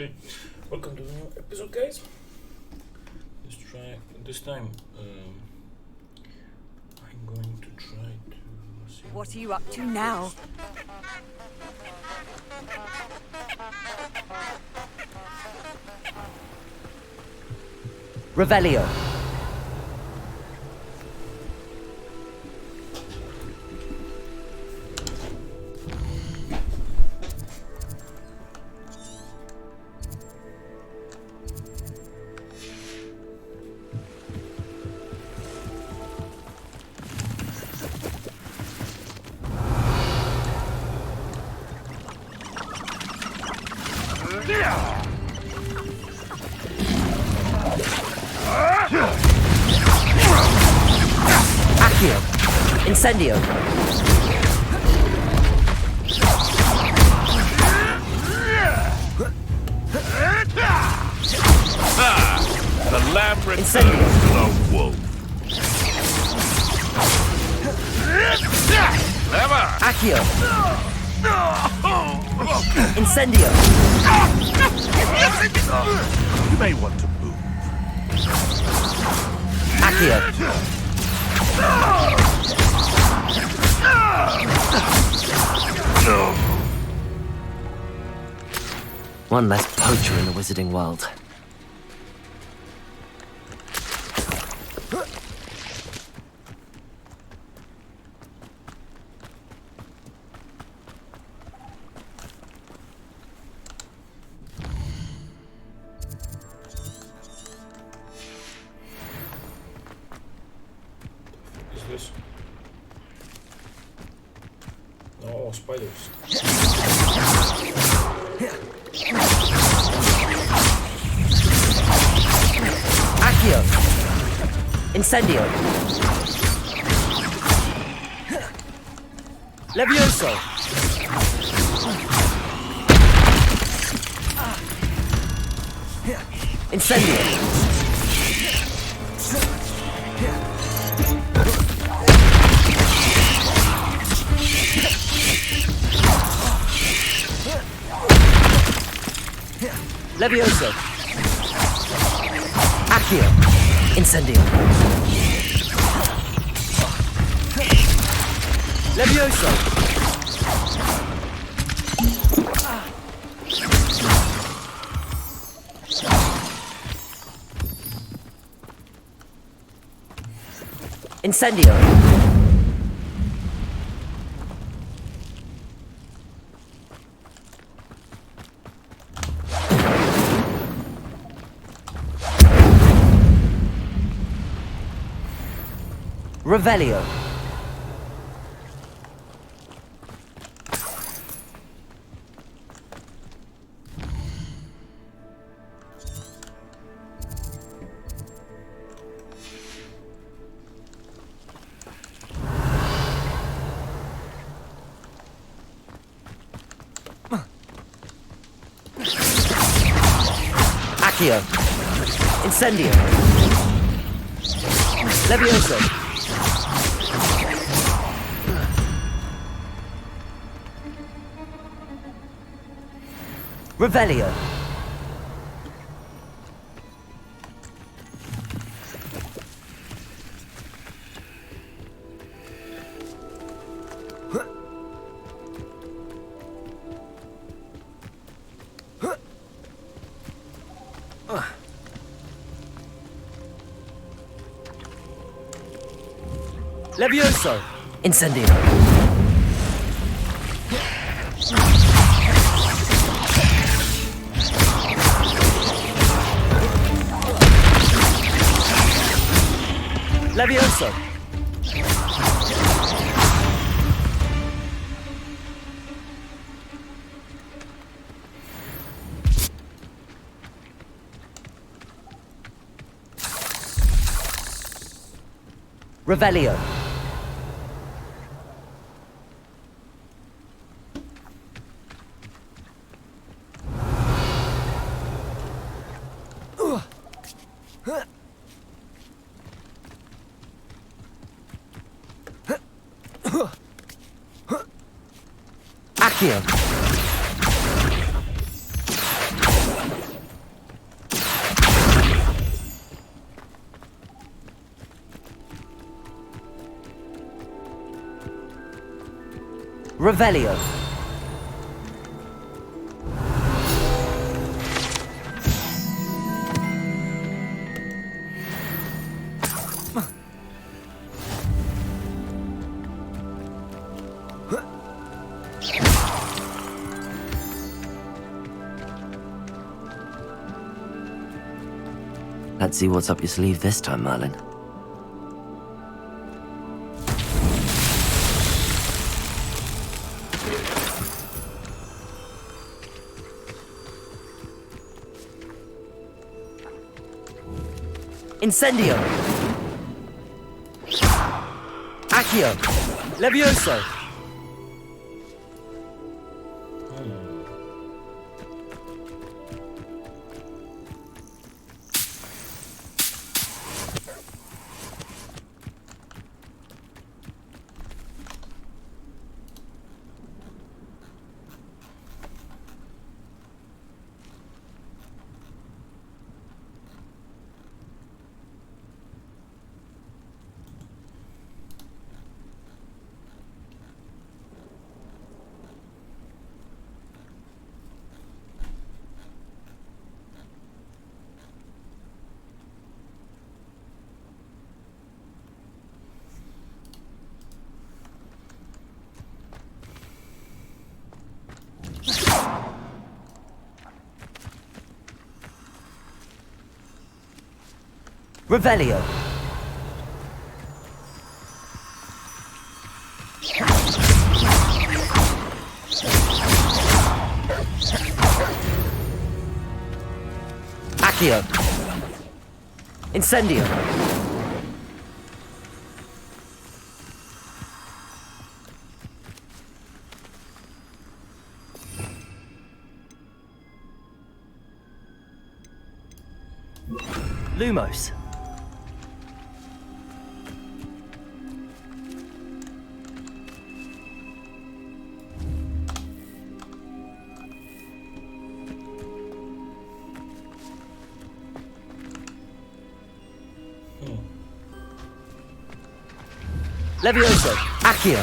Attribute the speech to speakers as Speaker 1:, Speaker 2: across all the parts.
Speaker 1: Okay, welcome to the new episode, guys. This time I'm going to try to see.
Speaker 2: What are you up to now?
Speaker 3: Revelio. Accio. Incendio.
Speaker 4: The lamb returns
Speaker 3: Incendio.
Speaker 4: to the wolf. Never!
Speaker 3: Accio. Incendio.
Speaker 4: You may want to move.
Speaker 3: Accio. One less poacher in the wizarding world.
Speaker 1: Is this? Oh, spiders.
Speaker 3: Accio. Incendio. Levioso. Incendio. Levioso. Accio. Incendio. Levioso. Incendio. Revelio. Accio. Incendio. Levioso. Revelio. Levioso. Incendio. Levioso. Revelio. Accio. Revelio.
Speaker 2: Let's see what's up your sleeve this time, Merlin.
Speaker 3: Incendio. Accio. Levioso. Revelio. Accio. Incendio. Lumos. Levioso. Accio.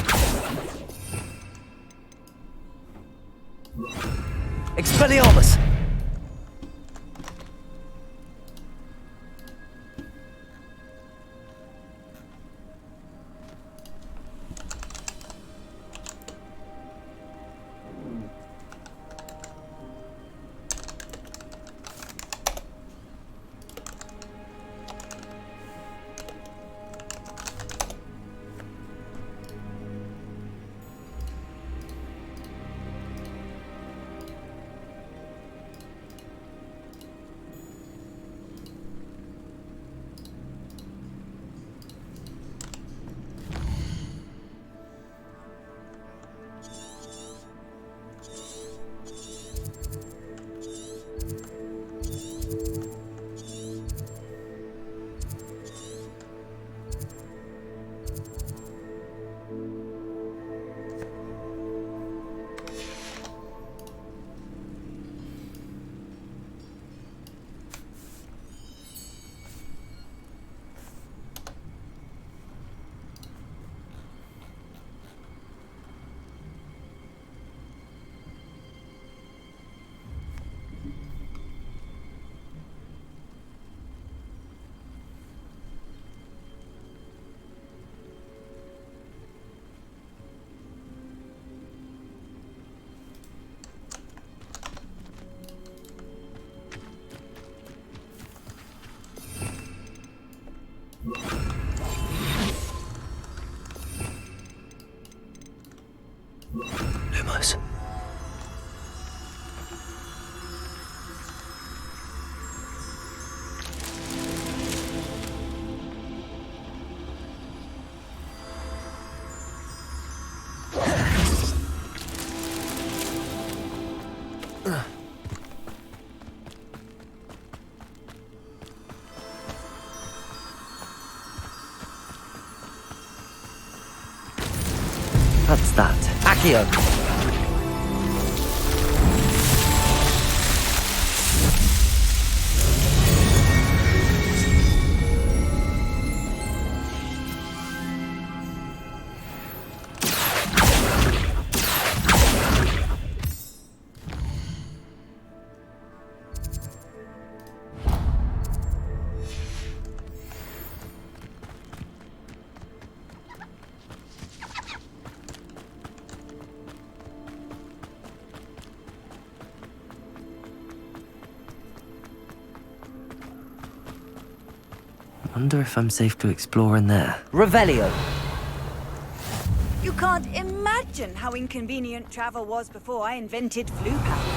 Speaker 3: Expelliarmus.
Speaker 2: Lumos. What's that?
Speaker 3: Accio.
Speaker 2: Wonder if I'm safe to explore in there.
Speaker 3: Revelio.
Speaker 5: You can't imagine how inconvenient travel was before I invented flu powder.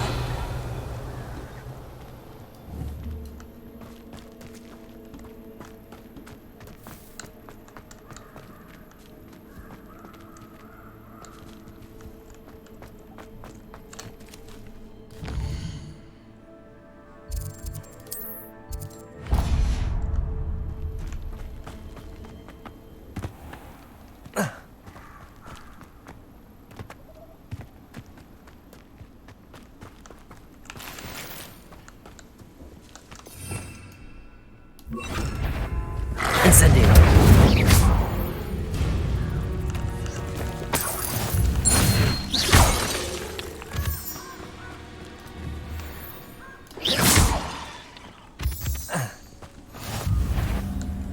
Speaker 3: Incendio.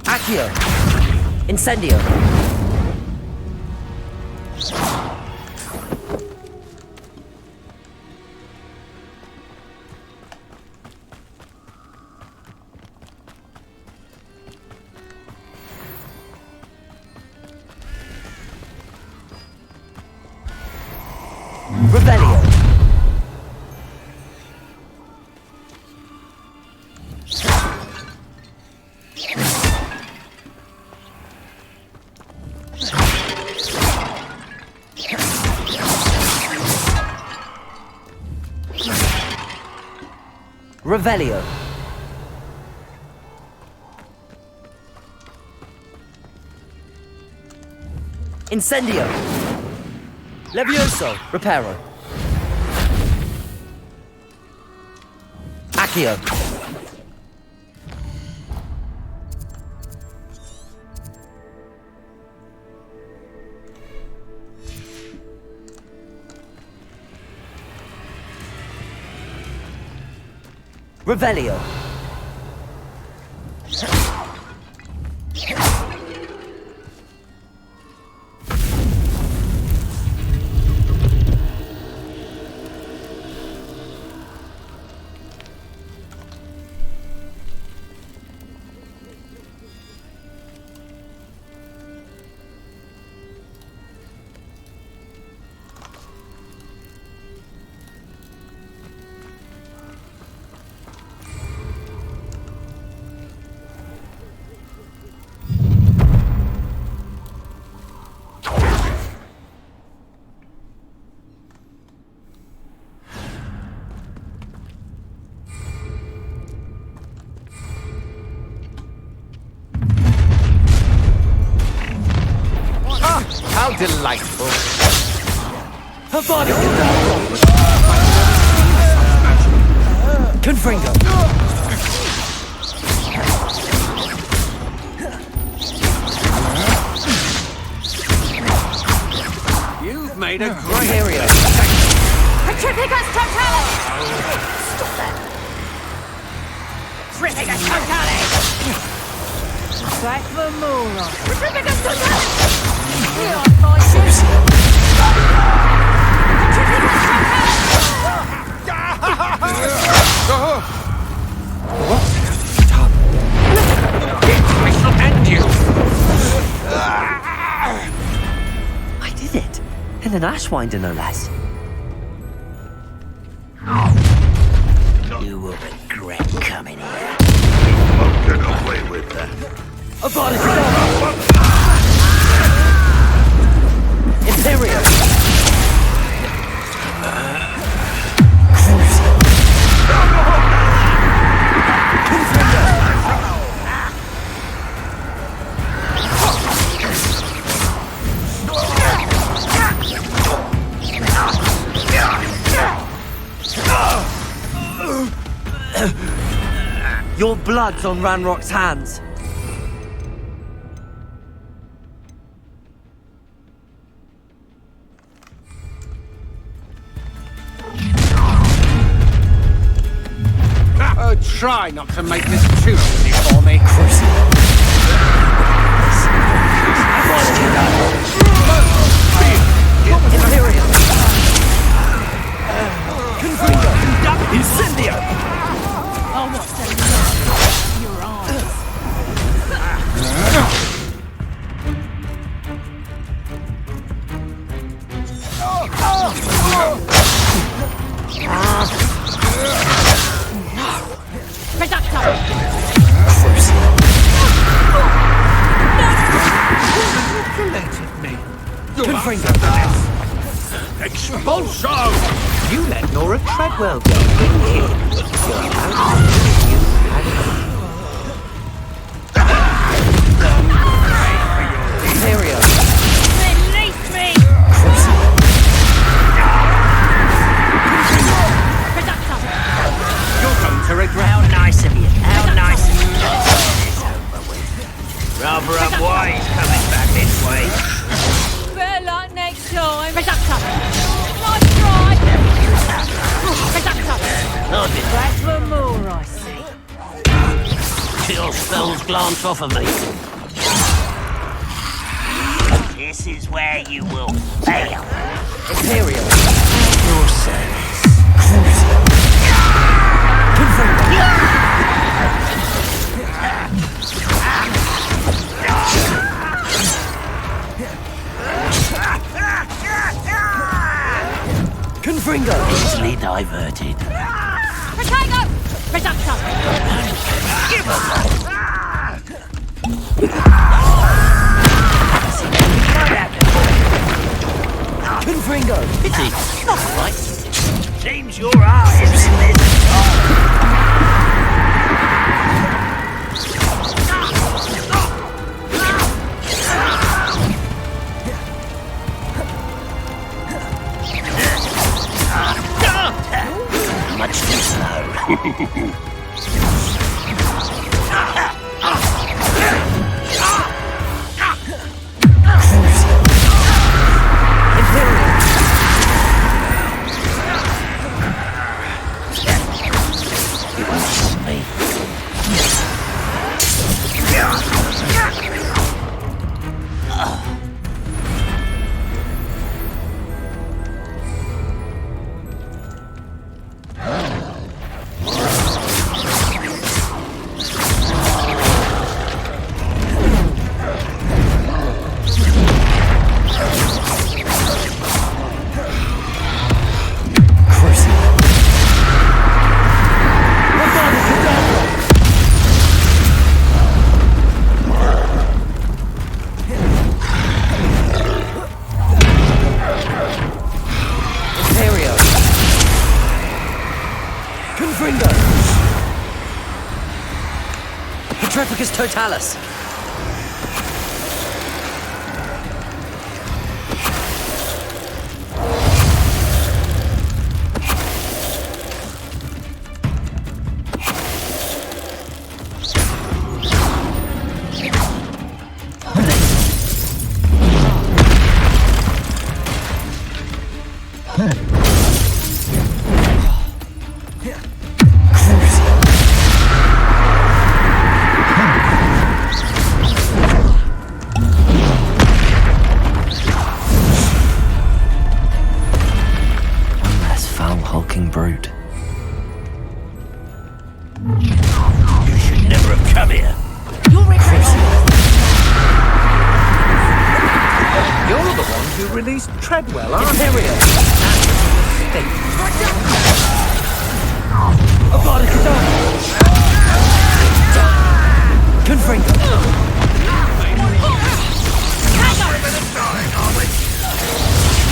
Speaker 3: Accio. Incendio. Revelio. Revelio. Incendio. Levioso. Reparo. Accio. Revelio.
Speaker 4: How delightful.
Speaker 3: Her body. Confringo.
Speaker 4: You've made a great...
Speaker 3: Imperio.
Speaker 5: Petrificus Totalis! Stop that! Petrificus Totalis! Back the moonlight! Petrificus Totalis! Here are my ships! Petrificus Totalis!
Speaker 4: I shall end you.
Speaker 2: I did it! In an ashwinder, no less.
Speaker 6: You will regret coming here.
Speaker 4: Won't get away with that.
Speaker 3: Imperio. Your blood's on Ranrock's hands.
Speaker 7: Oh, try not to make this too easy for me.
Speaker 3: Imperial. Confringo. Incendio.
Speaker 5: Oh, what's so your eyes?
Speaker 3: Confringo.
Speaker 4: Expulso!
Speaker 3: You let Nora Treadwell go, didn't you? You're out. You had it. Imperio.
Speaker 5: Release me! Reductor!
Speaker 4: You're going to regret.
Speaker 6: How nice of you. How nice of you. It's over with. Rather unwise coming back this way.
Speaker 5: Better luck next time. Reductor! Nice try! Reductor! Back for more, I see.
Speaker 6: Your spells glance off of me. This is where you will fail.
Speaker 3: Imperial.
Speaker 6: Your service.
Speaker 3: Confringo.
Speaker 6: Easily diverted.
Speaker 5: Potato! Reductor!
Speaker 6: Give us
Speaker 3: Confringo.
Speaker 6: pity. Not right. Seems your eye is in this. Much too slow. You won't stop me.
Speaker 3: Petrificus Totalis.
Speaker 2: Brute.
Speaker 6: You should never have come here.
Speaker 7: You're the one who released Treadwell, aren't you?
Speaker 3: Imperial. Confringo.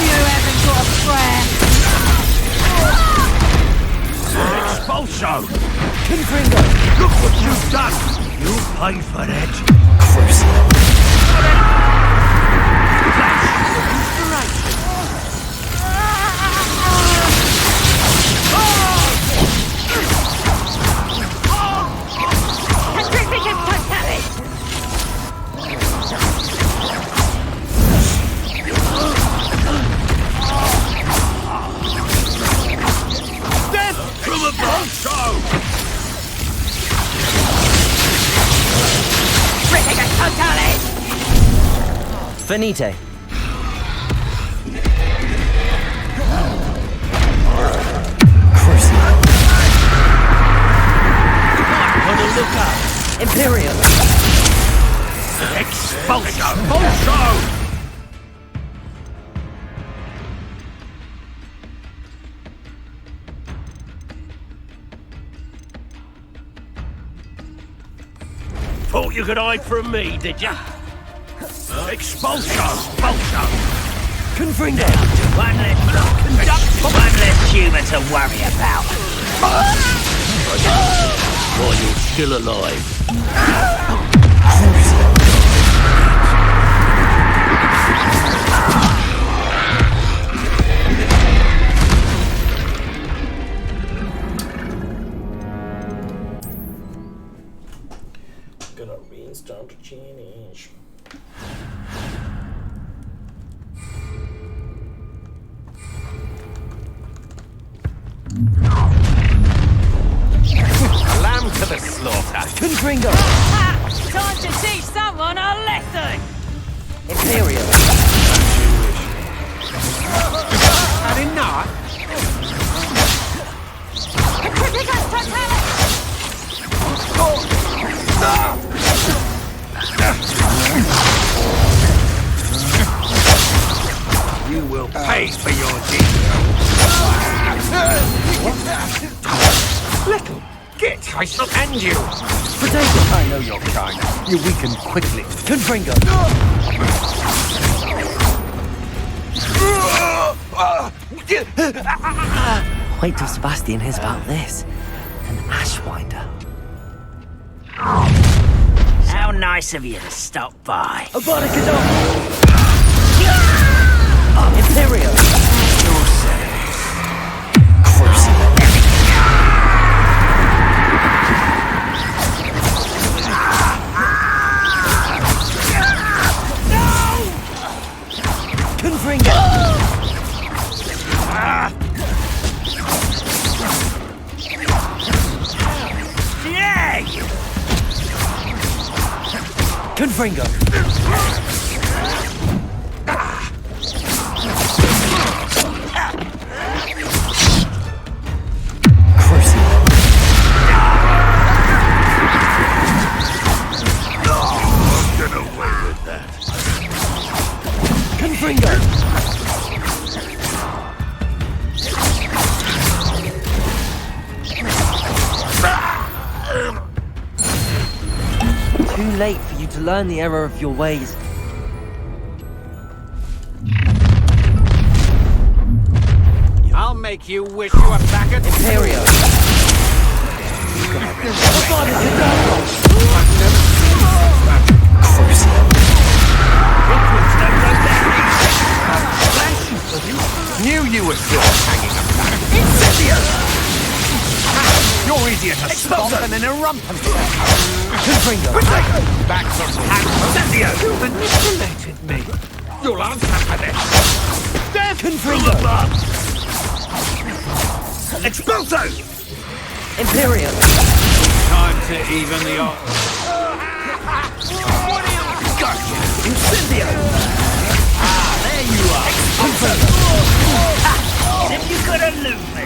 Speaker 5: You haven't got a prayer.
Speaker 6: Expulso!
Speaker 3: Confringo.
Speaker 6: Look what you've done! You'll pay for that.
Speaker 3: Finite. Imperial.
Speaker 6: Expulso! Expulso! Thought you could hide from me, did ya? Expulso! Expulso!
Speaker 2: Confringo!
Speaker 6: One less human to worry about.
Speaker 4: While you're still alive.
Speaker 1: Gonna reinstart the change.
Speaker 4: Lamb to the slaughter.
Speaker 2: Confringo!
Speaker 5: Time to teach someone a lesson!
Speaker 2: Imperial!
Speaker 4: Had enough? You will pay for your deed. Little, get! I shall end you.
Speaker 2: Potato!
Speaker 4: I know your kind. You weaken quickly.
Speaker 2: Confringo! Wait till Sebastian hears about this. An Ashwinder.
Speaker 6: How nice of you to stop by.
Speaker 2: Imperial! Confringo!
Speaker 6: Yeah!
Speaker 2: Confringo!
Speaker 4: Get away with that.
Speaker 2: Confringo! Too late for you to learn the error of your ways.
Speaker 4: I'll make you wish you were back at
Speaker 2: Imperial!
Speaker 4: Knew you were still hanging about. You're easier to spot than an irrumpent.
Speaker 2: Confringo!
Speaker 4: Back from Incendio! You manipulated me. You'll answer for this. Death
Speaker 2: Confringo!
Speaker 4: Expulso!
Speaker 2: Imperial!
Speaker 4: Time to even the odds. Gotcha!
Speaker 2: Incendio!
Speaker 6: There you are. If you could elude me.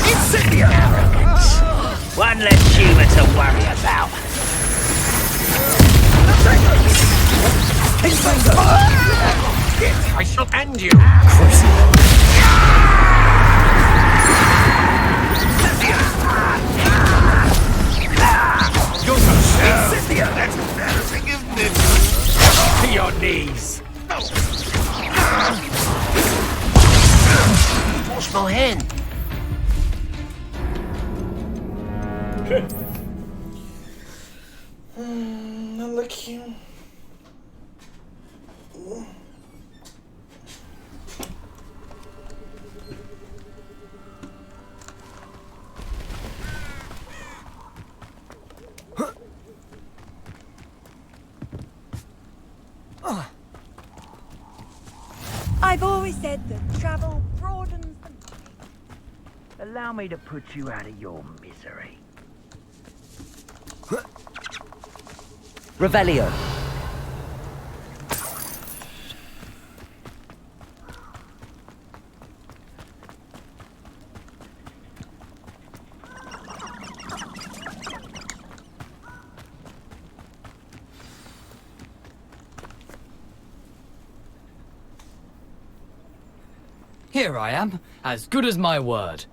Speaker 4: Incendio!
Speaker 6: Arrogance. One less human to worry about.
Speaker 4: I shall end you. You're so Incendio! That's embarrassing, isn't it? To your knees.
Speaker 6: Wash my hand.
Speaker 1: Okay. Unlucky.
Speaker 5: I've always said that travel broadens the...
Speaker 6: Allow me to put you out of your misery.
Speaker 2: Revelio.
Speaker 8: Here I am, as good as my word.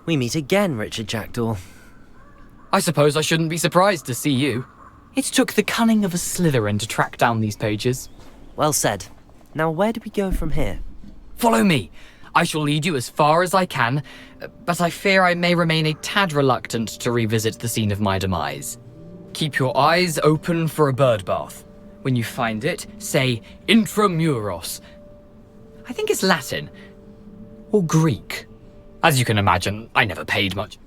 Speaker 2: We meet again, Richard Jackdaw.
Speaker 8: I suppose I shouldn't be surprised to see you. It took the cunning of a Slytherin to track down these pages.
Speaker 2: Well said. Now where do we go from here?
Speaker 8: Follow me. I shall lead you as far as I can, but I fear I may remain a tad reluctant to revisit the scene of my demise. Keep your eyes open for a bird bath. When you find it, say intramuros. I think it's Latin. Or Greek. As you can imagine, I never paid much.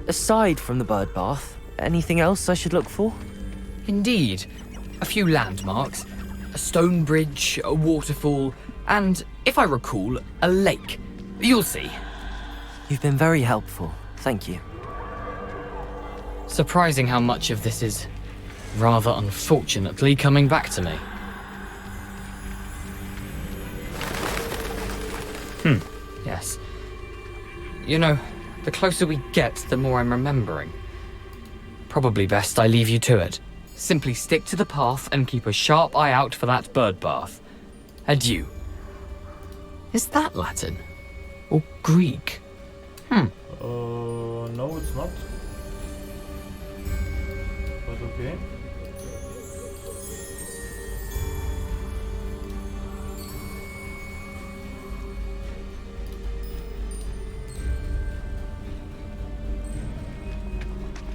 Speaker 2: Aside from the bird bath, anything else I should look for?
Speaker 8: Indeed. A few landmarks. A stone bridge, a waterfall, and, if I recall, a lake. You'll see.
Speaker 2: You've been very helpful. Thank you.
Speaker 8: Surprising how much of this is, rather unfortunately, coming back to me. Yes. You know, the closer we get, the more I'm remembering. Probably best I leave you to it. Simply stick to the path and keep a sharp eye out for that bird bath. Adieu. Is that Latin? Or Greek?
Speaker 1: No, it's not. But okay.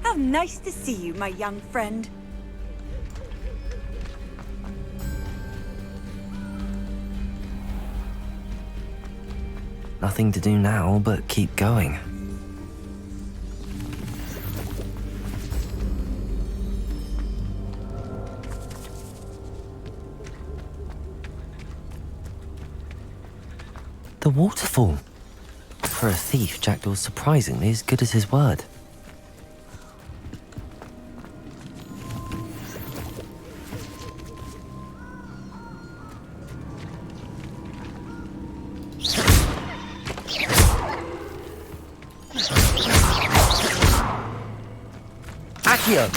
Speaker 5: How nice to see you, my young friend.
Speaker 2: Nothing to do now but keep going. The waterfall. For a thief, Jackdaw's surprisingly as good as his word. Accio!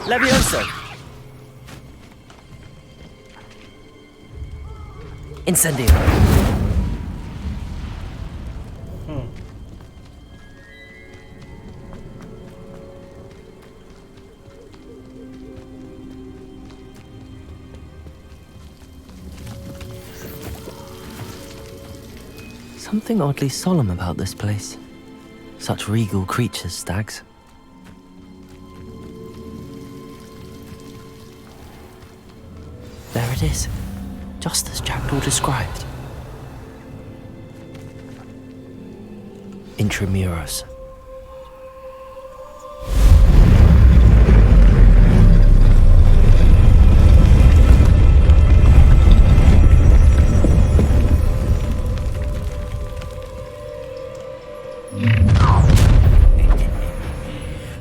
Speaker 2: Levioso! Incendio! Something oddly solemn about this place. Such regal creatures, stags. There it is, just as Jackdaw described. Intramuros.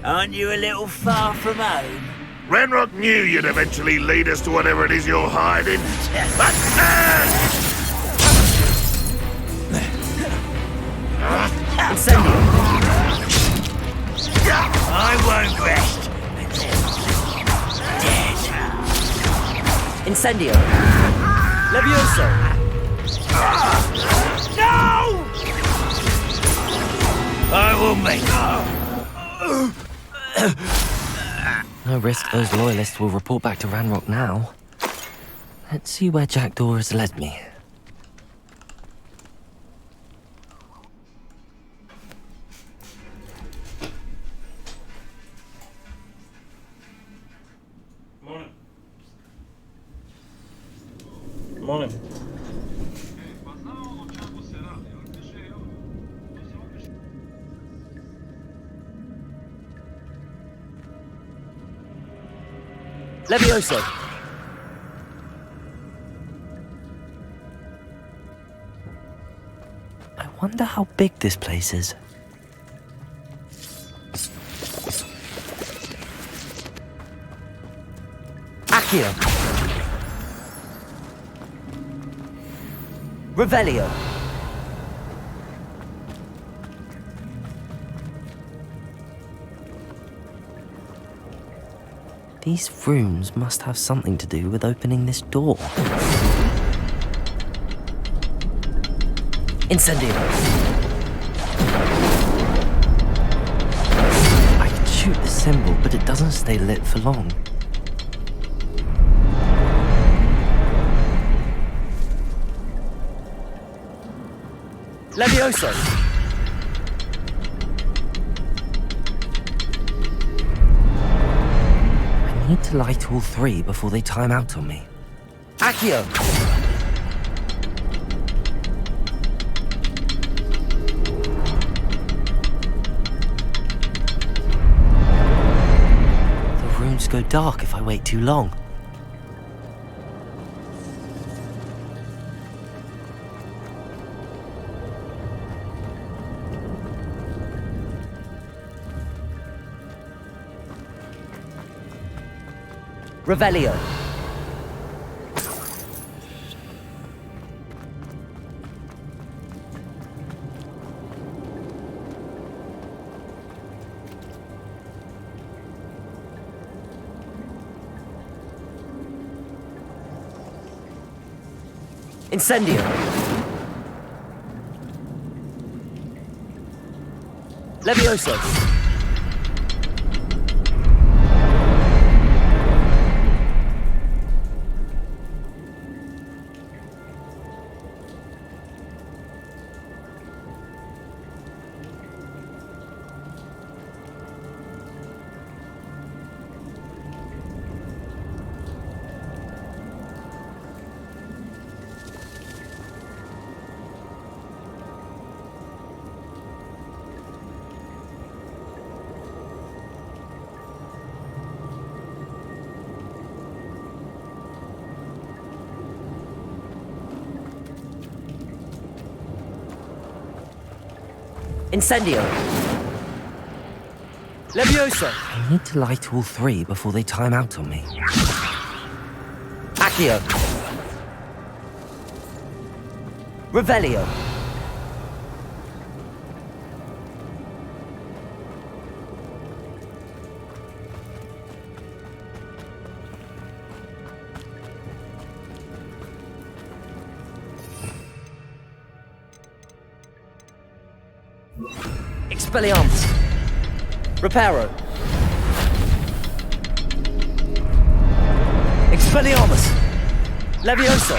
Speaker 6: Aren't you a little far from home?
Speaker 9: Ranrock knew you'd eventually lead us to whatever it is you're hiding. But
Speaker 2: Incendio!
Speaker 6: I won't rest.
Speaker 2: Incendio! Levioso!
Speaker 6: No! I will make.
Speaker 2: No risk those loyalists will report back to Ranrock now. Let's see where Jackdaw has led me.
Speaker 1: Morning. Morning.
Speaker 2: Levioso! I wonder how big this place is. Accio! Revelio! These rooms must have something to do with opening this door. Incendio. I can shoot the symbol, but it doesn't stay lit for long.
Speaker 3: Levioso!
Speaker 2: I need to light all three before they time out on me.
Speaker 3: Accio!
Speaker 2: The rooms go dark if I wait too long.
Speaker 3: Revelio. Incendio. Levioso. Incendio. Levioso.
Speaker 2: I need to light all three before they time out on me.
Speaker 3: Accio. Revelio. Expelliarmus. Reparo. Expelliarmus. Levioso.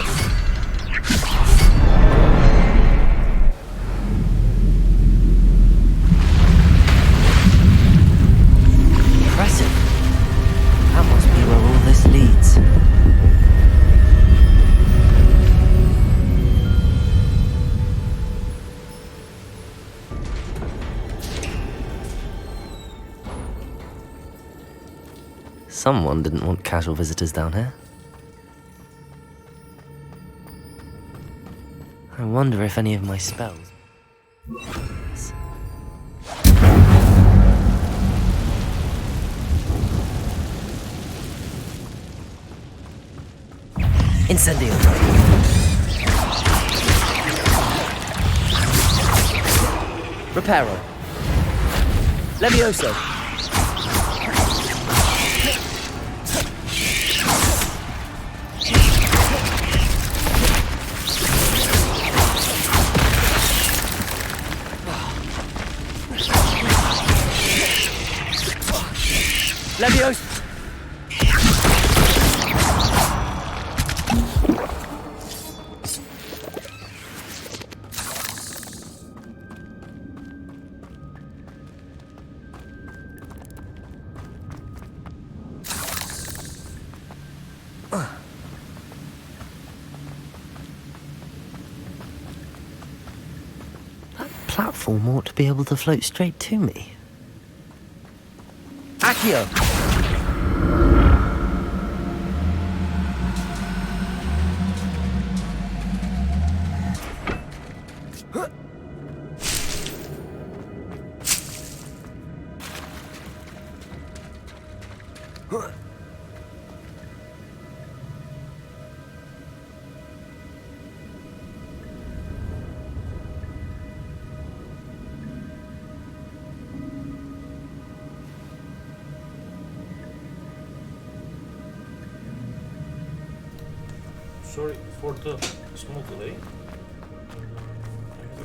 Speaker 2: Impressive. That must be where all this leads. Someone didn't want casual visitors down here. I wonder if any of my spells...
Speaker 3: Incendio. Reparo. Levioso. Levioso.
Speaker 2: That platform ought to be able to float straight to me.
Speaker 3: Accio.
Speaker 1: Sorry for the small delay. I have a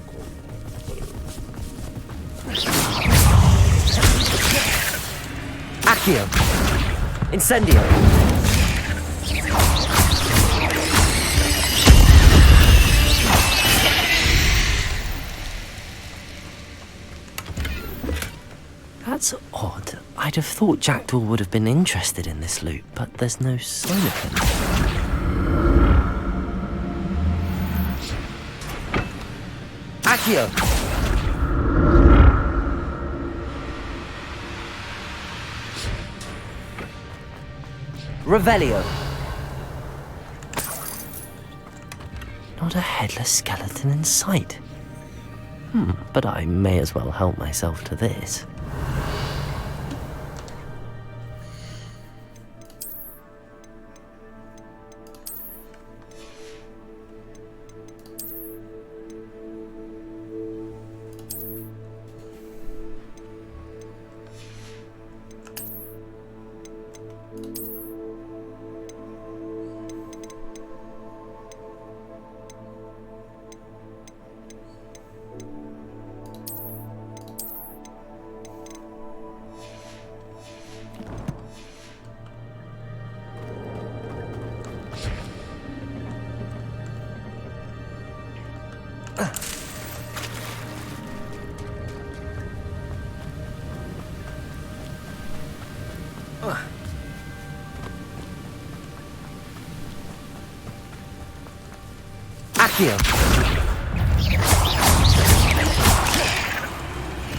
Speaker 2: Accio! Incendio! That's odd. I'd have thought Jackdaw would have been interested in this loot, but there's no sign of him. Accio! Revelio! Not a headless skeleton in sight. But I may as well help myself to this. Accio!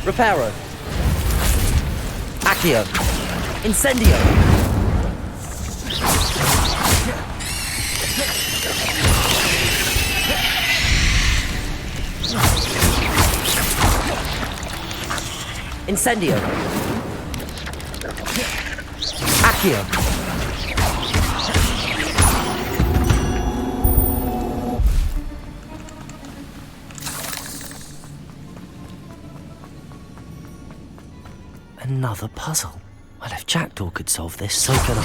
Speaker 2: Reparo! Accio! Incendio! Incendio! Accio! Another puzzle. Well, if Jackdaw could solve this, so can I.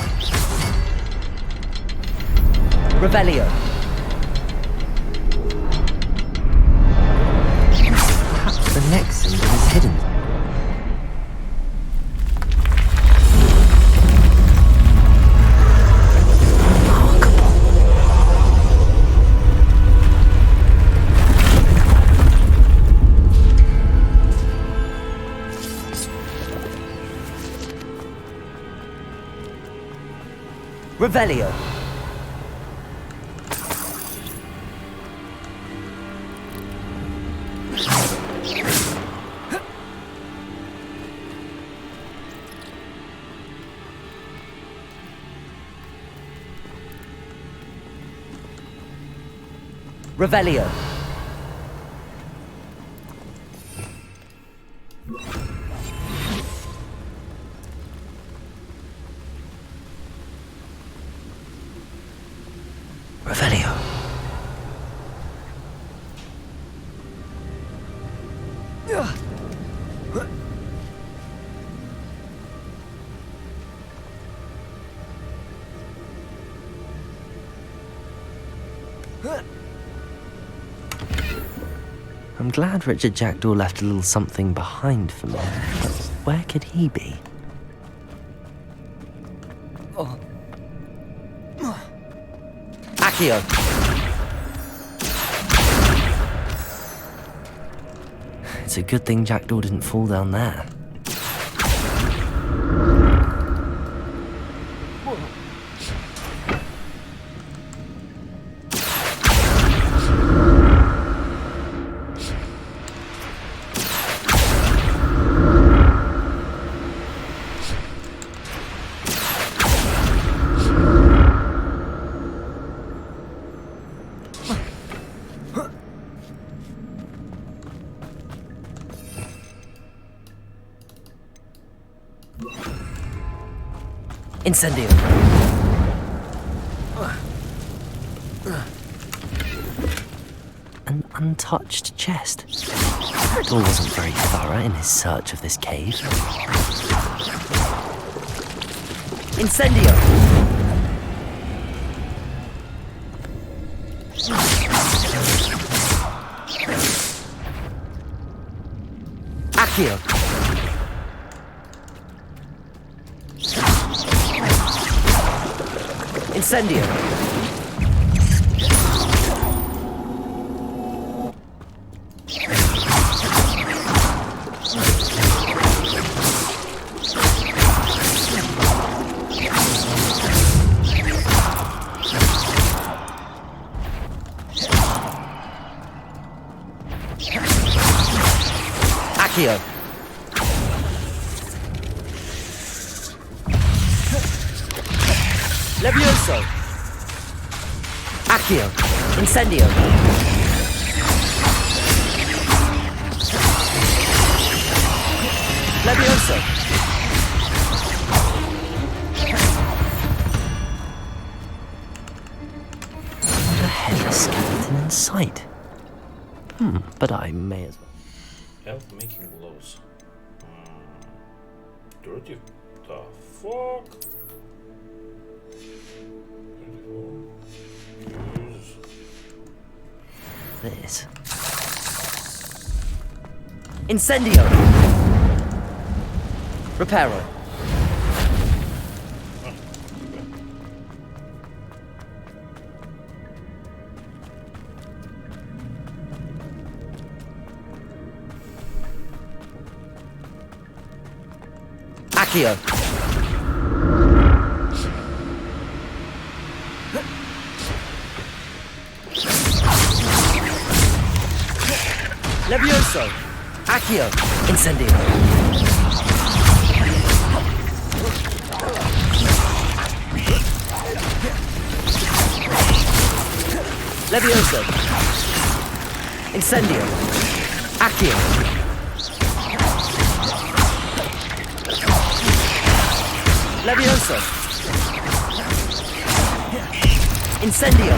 Speaker 2: Revelio. Perhaps the next symbol is hidden. Revelio. Revelio. Revelio. I'm glad Richard Jackdaw left a little something behind for me, but where could he be? Accio! It's a good thing Jackdaw didn't fall down there. Incendio. An untouched chest. Jackdaw wasn't very thorough in his search of this cave. Incendio. Accio.
Speaker 3: Incendio. Accio. Levioso. Accio. Incendio. Levioso.
Speaker 2: A headless skeleton in sight. But I may as well.
Speaker 1: Help making glows. Dirty. The fuck? 24. Jesus.
Speaker 2: This.
Speaker 3: Incendio. Reparo. Accio. Levioso. Accio. Incendio. Levioso. Incendio. Accio. Levioso. Incendio.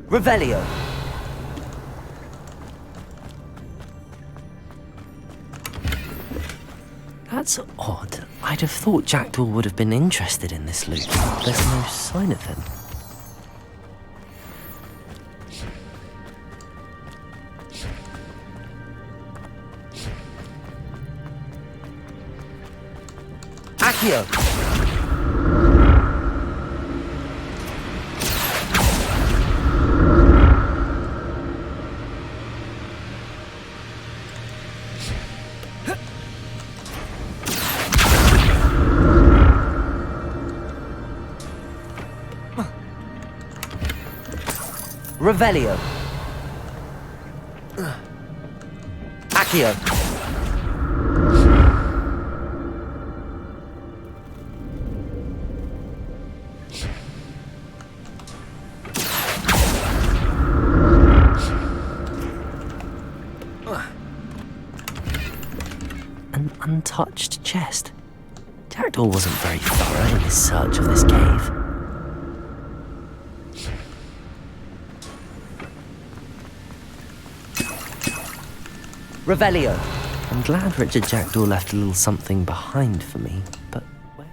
Speaker 3: Revelio.
Speaker 2: That's odd. I'd have thought Jackdaw would have been interested in this loot. There's no sign of him.
Speaker 3: Accio. Revelio. Accio.
Speaker 2: An untouched chest. Jackdaw wasn't very thorough in his search of this cave.
Speaker 3: Revelio.
Speaker 2: I'm glad Richard Jackdaw left a little something behind for me, but where?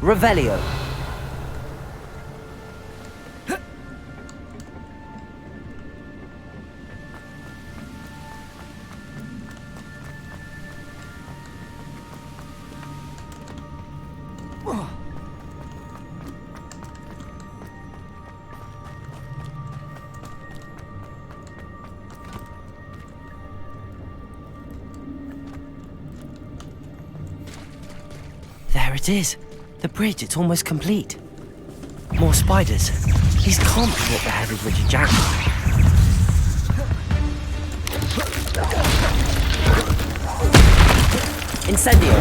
Speaker 3: Revelio.
Speaker 2: There it is. The bridge, it's almost complete. More spiders. These can't be what beheaded Richard Jackdaw.
Speaker 3: Incendio.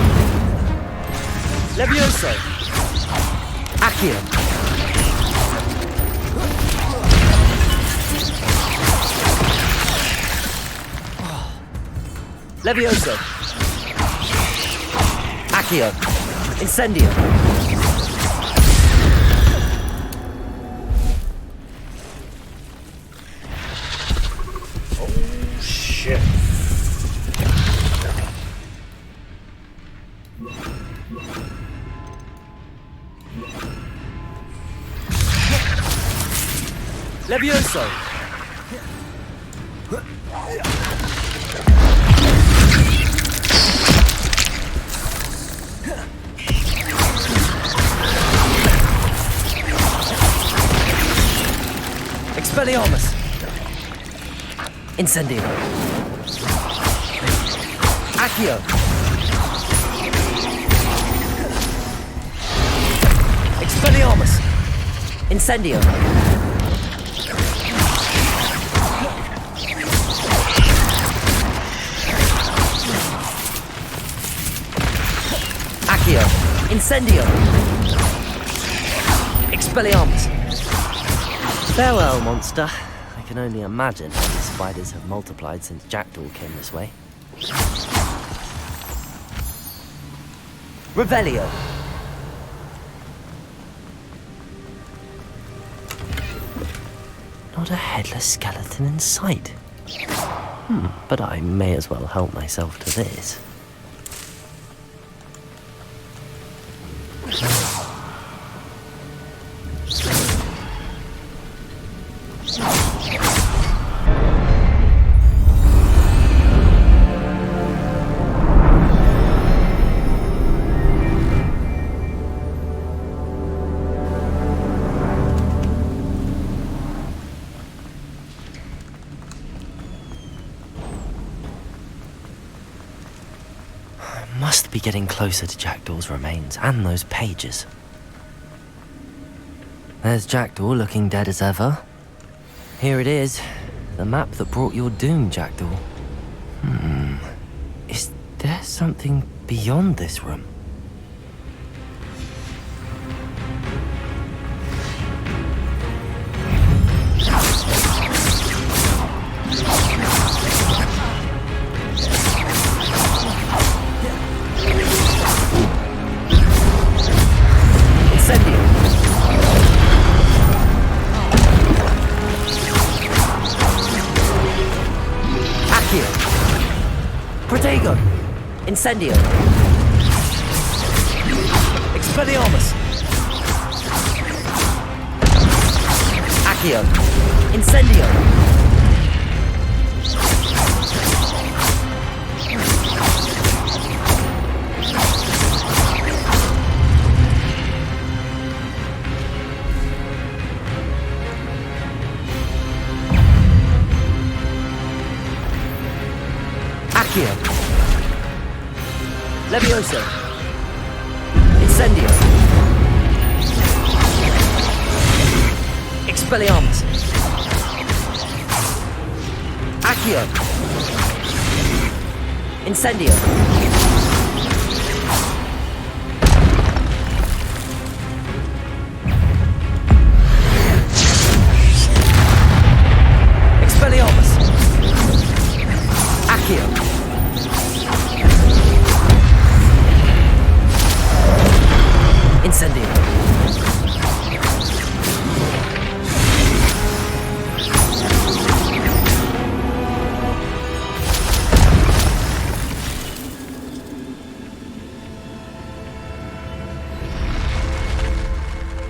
Speaker 3: Levioso. Accio.
Speaker 2: Levioso. Accio. Incendio.
Speaker 1: Oh shit.
Speaker 2: Levioso. Expelliarmus. Incendio. Accio. Expelliarmus. Incendio. Accio. Incendio. Expelliarmus. Farewell, monster. I can only imagine how the spiders have multiplied since Jackdaw came this way. Revelio. Not a headless skeleton in sight. But I may as well help myself to this. Must be getting closer to Jackdaw's remains and those pages. There's Jackdaw looking dead as ever. Here it is, the map that brought your doom, Jackdaw. Is there something beyond this room? Incendio. Expelliarmus. Accio. Incendio. Accio. Levioso. Incendio. Expelliarmus. Accio. Incendio. Expelliarmus. Accio. Incendio.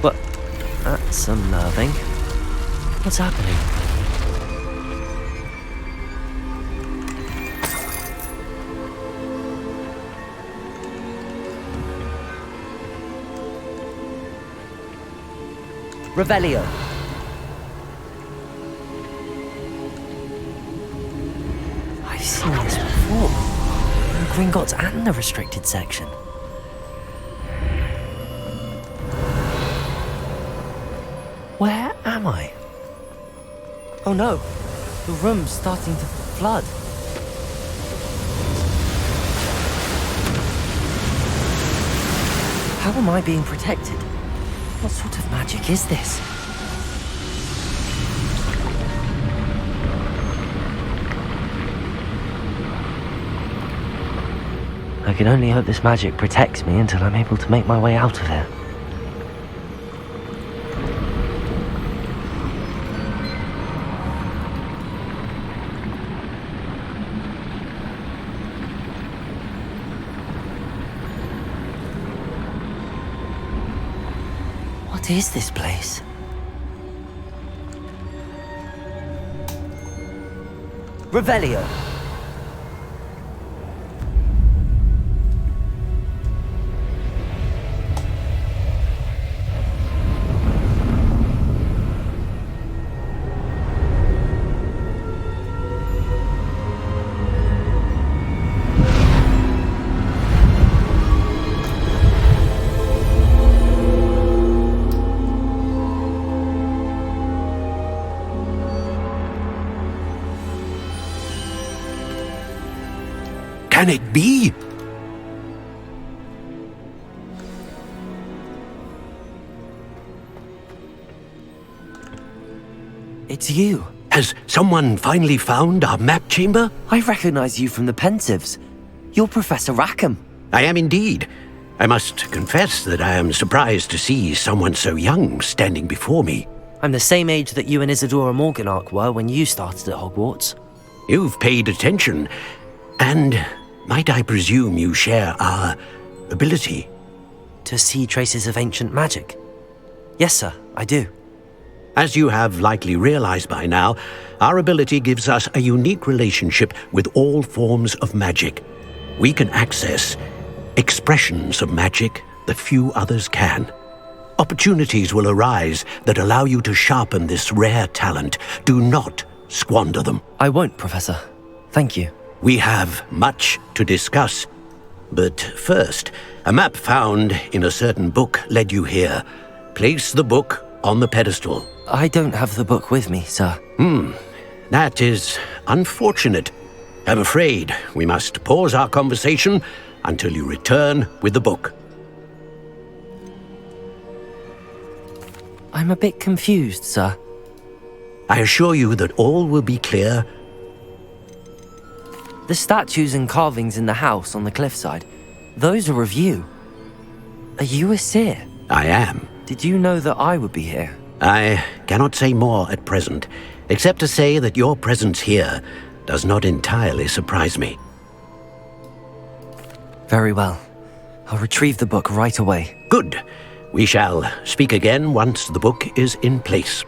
Speaker 2: What? That's unnerving. What's happening? Revelio. I've seen this before. In Gringotts and the restricted section. Where am I? Oh no, the room's starting to flood. How am I being protected? What sort of magic is this? I can only hope this magic protects me until I'm able to make my way out of here. What is this place? Revelio.
Speaker 3: Can it be?
Speaker 2: It's you.
Speaker 3: Has someone finally found our map chamber?
Speaker 2: I recognize you from the Pensives. You're Professor Rackham.
Speaker 3: I am indeed. I must confess that I am surprised to see someone so young standing before me.
Speaker 2: I'm the same age that you and Isadora Morganach were when you started at Hogwarts.
Speaker 3: You've paid attention, and might I presume you share our ability?
Speaker 2: To see traces of ancient magic? Yes, sir, I do.
Speaker 3: As you have likely realized by now, our ability gives us a unique relationship with all forms of magic. We can access expressions of magic that few others can. Opportunities will arise that allow you to sharpen this rare talent. Do not squander them.
Speaker 2: I won't, Professor. Thank you.
Speaker 3: We have much to discuss. But first, a map found in a certain book led you here. Place the book on the pedestal.
Speaker 2: I don't have the book with me, sir.
Speaker 3: That is unfortunate. I'm afraid we must pause our conversation until you return with the book.
Speaker 2: I'm a bit confused, sir.
Speaker 3: I assure you that all will be clear.
Speaker 2: The statues and carvings in the house on the cliffside, those are of you. Are you a seer?
Speaker 3: I am.
Speaker 2: Did you know that I would be here?
Speaker 3: I cannot say more at present, except to say that your presence here does not entirely surprise me.
Speaker 2: Very well. I'll retrieve the book right away.
Speaker 3: Good. We shall speak again once the book is in place.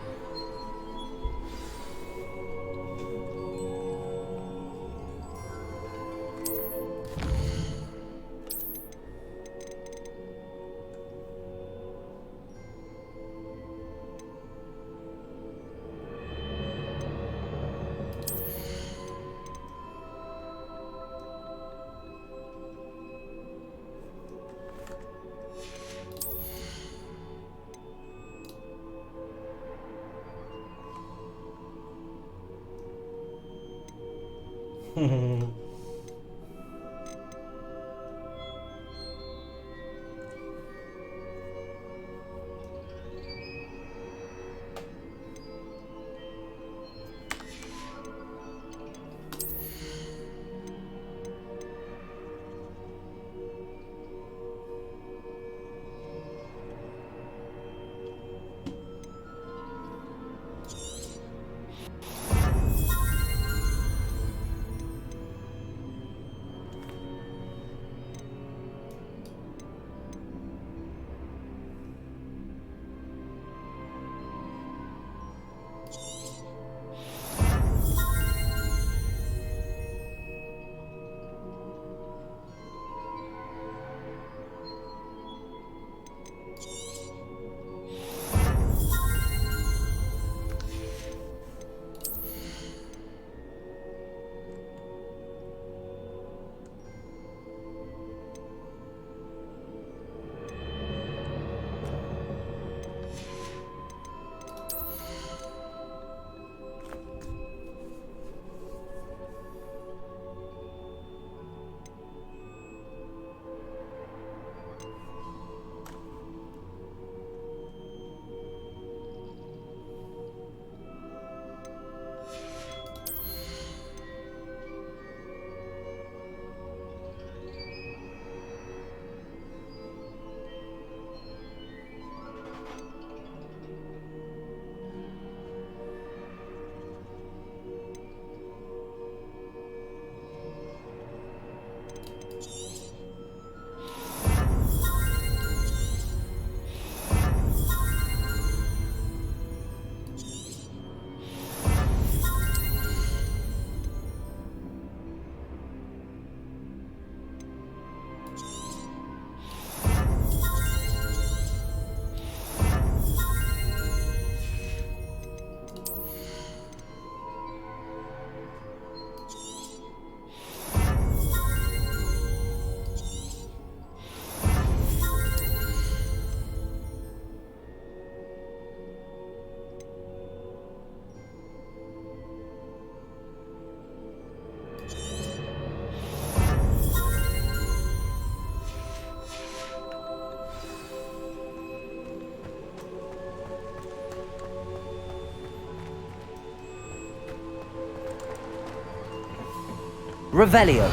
Speaker 2: Revelio.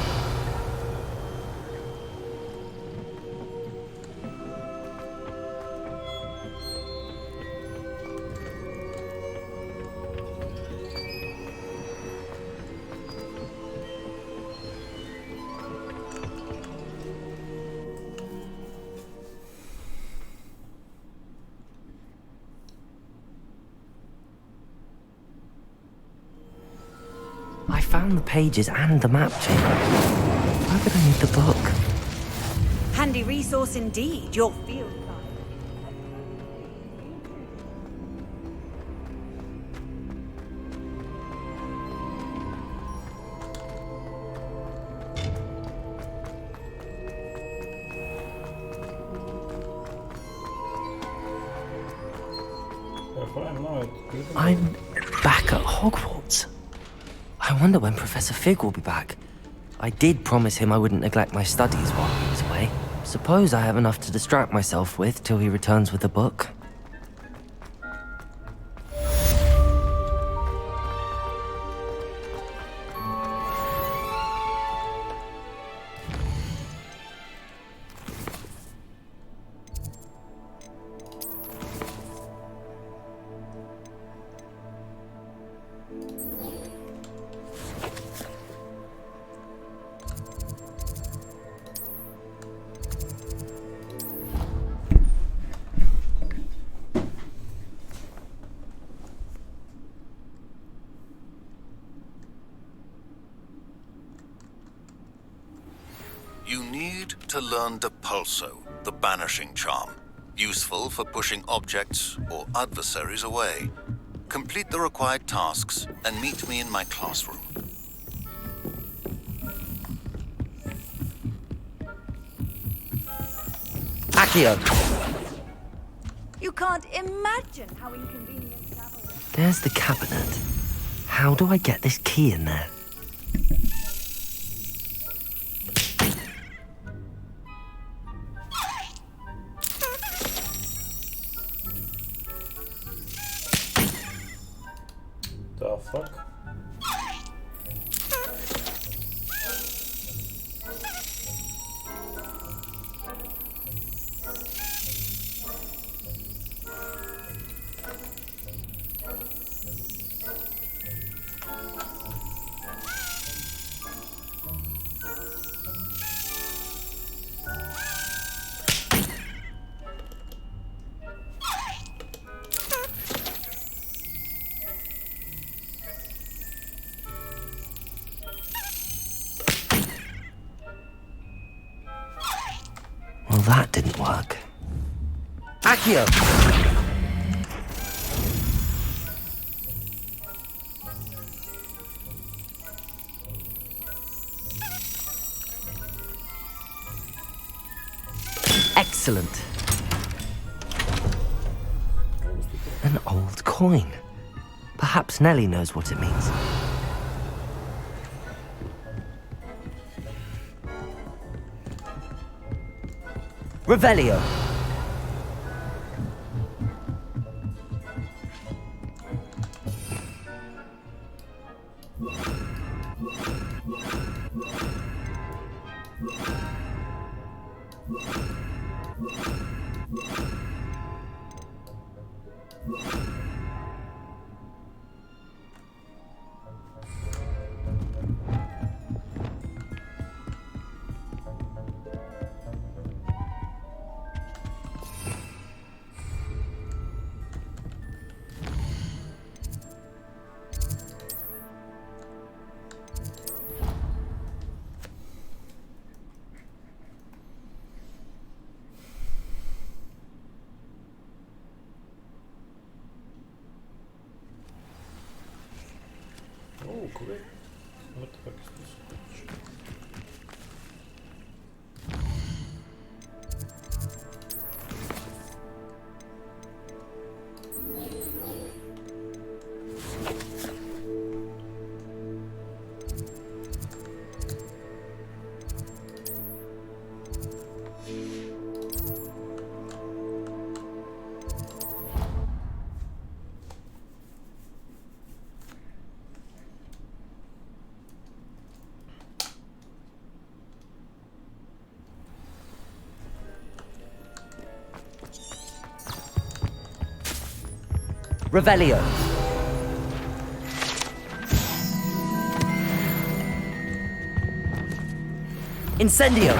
Speaker 2: I found the pages and the map chain. Why would I need the book?
Speaker 10: Handy resource indeed, your field guide.
Speaker 2: I'm back at Hogwarts. I wonder when Professor Fig will be back. I did promise him I wouldn't neglect my studies while he was away. Suppose I have enough to distract myself with till he returns with the book.
Speaker 11: You need to learn Depulso, the banishing charm. Useful for pushing objects or adversaries away. Complete the required tasks and meet me in my classroom.
Speaker 2: Accio!
Speaker 10: You can't imagine how inconvenient travel is.
Speaker 2: There's the cabinet. How do I get this key in there?
Speaker 1: The fuck?
Speaker 2: Well, that didn't work. Accio! Excellent. An old coin. Perhaps Nellie knows what it means. Revelio. Revelio. Incendio.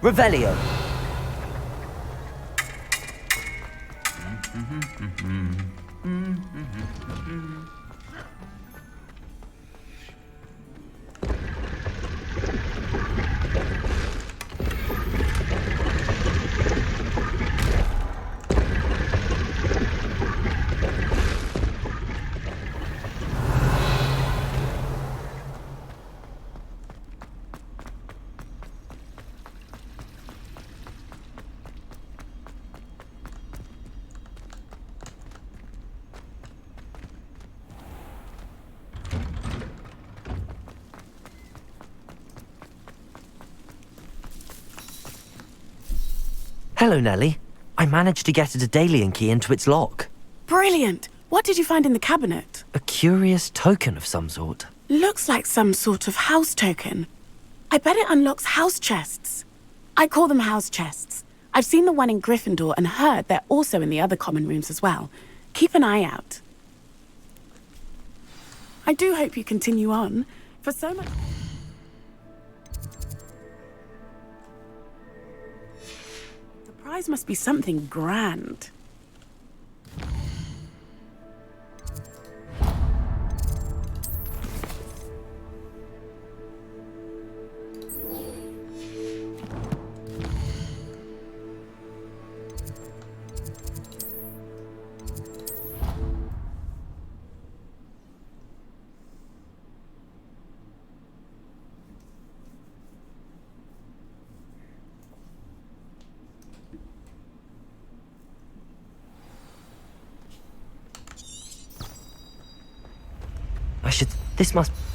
Speaker 2: Revelio. Hello, Nellie. I managed to get a Daedalian key into its lock.
Speaker 12: Brilliant! What did you find in the cabinet?
Speaker 2: A curious token of some sort.
Speaker 12: Looks like some sort of house token. I bet it unlocks house chests. I call them house chests. I've seen the one in Gryffindor and heard they're also in the other common rooms as well. Keep an eye out. I do hope you continue on. For so much... The prize must be something grand.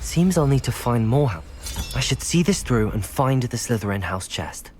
Speaker 2: Seems I'll need to find more help. I should see this through and find the Slytherin house chest.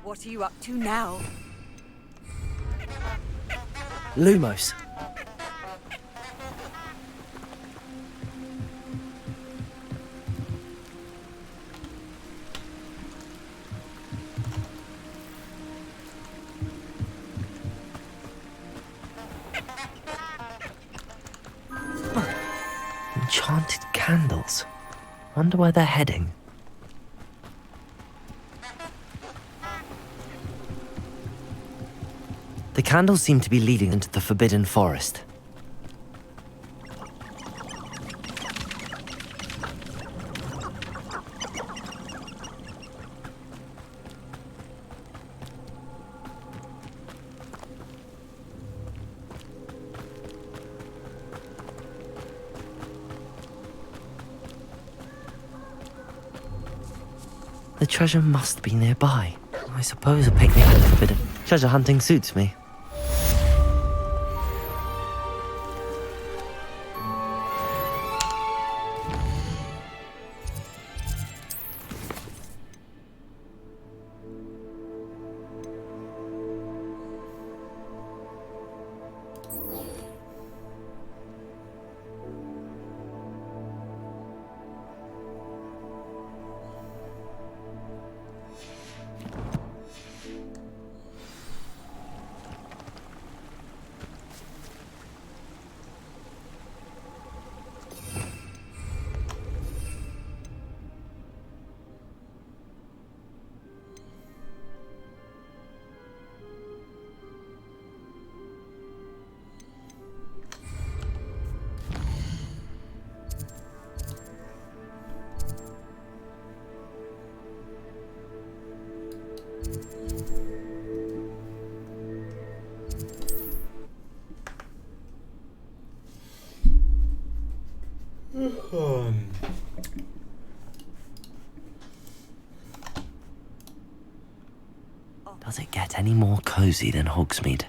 Speaker 10: What are you up to now?
Speaker 2: Lumos. Enchanted candles. Wonder where they're heading. The candles seem to be leading into the Forbidden Forest. The treasure must be nearby. I suppose a picnic at the Forbidden... Treasure hunting suits me. Does it get any more cozy than Hogsmeade?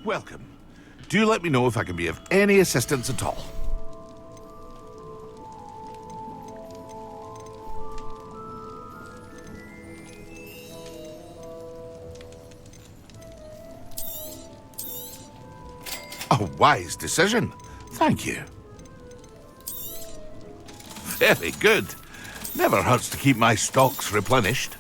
Speaker 9: Welcome. Do let me know if I can be of any assistance at all. A wise decision. Thank you. Very good. Never hurts to keep my stocks replenished.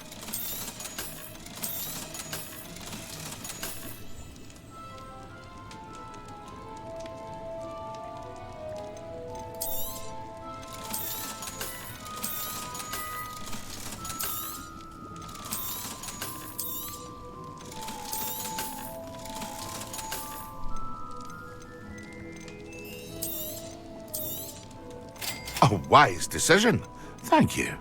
Speaker 9: A wise decision. Thank you.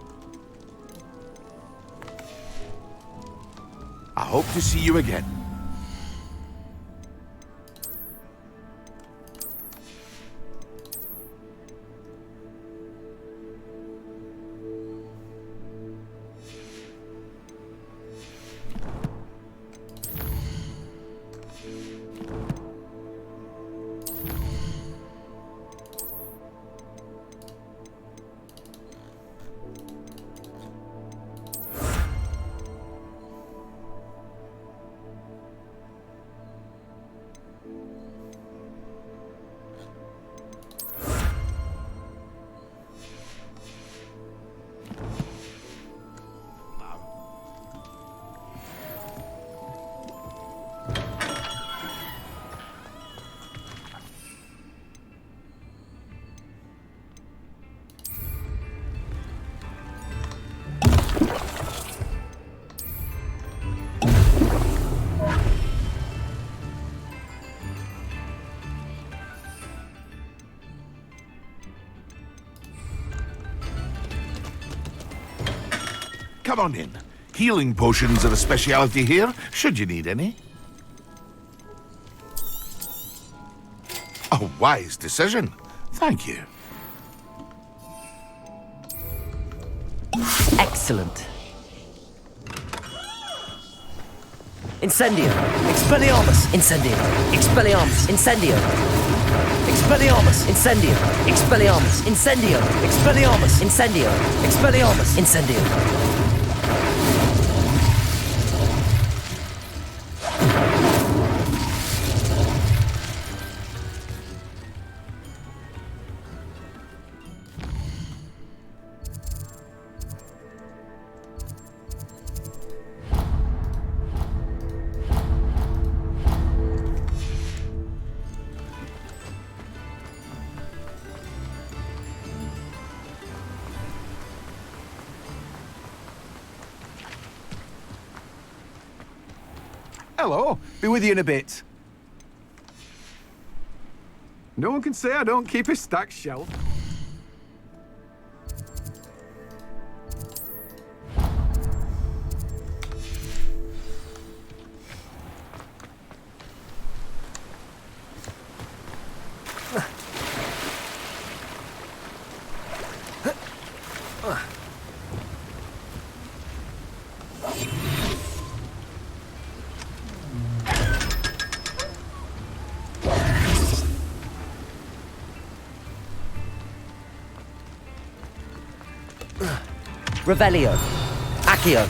Speaker 9: I hope to see you again. Come on in. Healing potions are a speciality here, should you need any. A wise decision. Thank you.
Speaker 2: Excellent. Incendio. Expelliarmus. Incendio. Expelliarmus. Incendio. Expelliarmus. Incendio. Expelliarmus. Incendio. Expelliarmus. Incendio. Expelliarmus. Incendio.
Speaker 13: Hello. Be with you in a bit. No one can say I don't keep a stacked shelf.
Speaker 2: Revelio. Accio.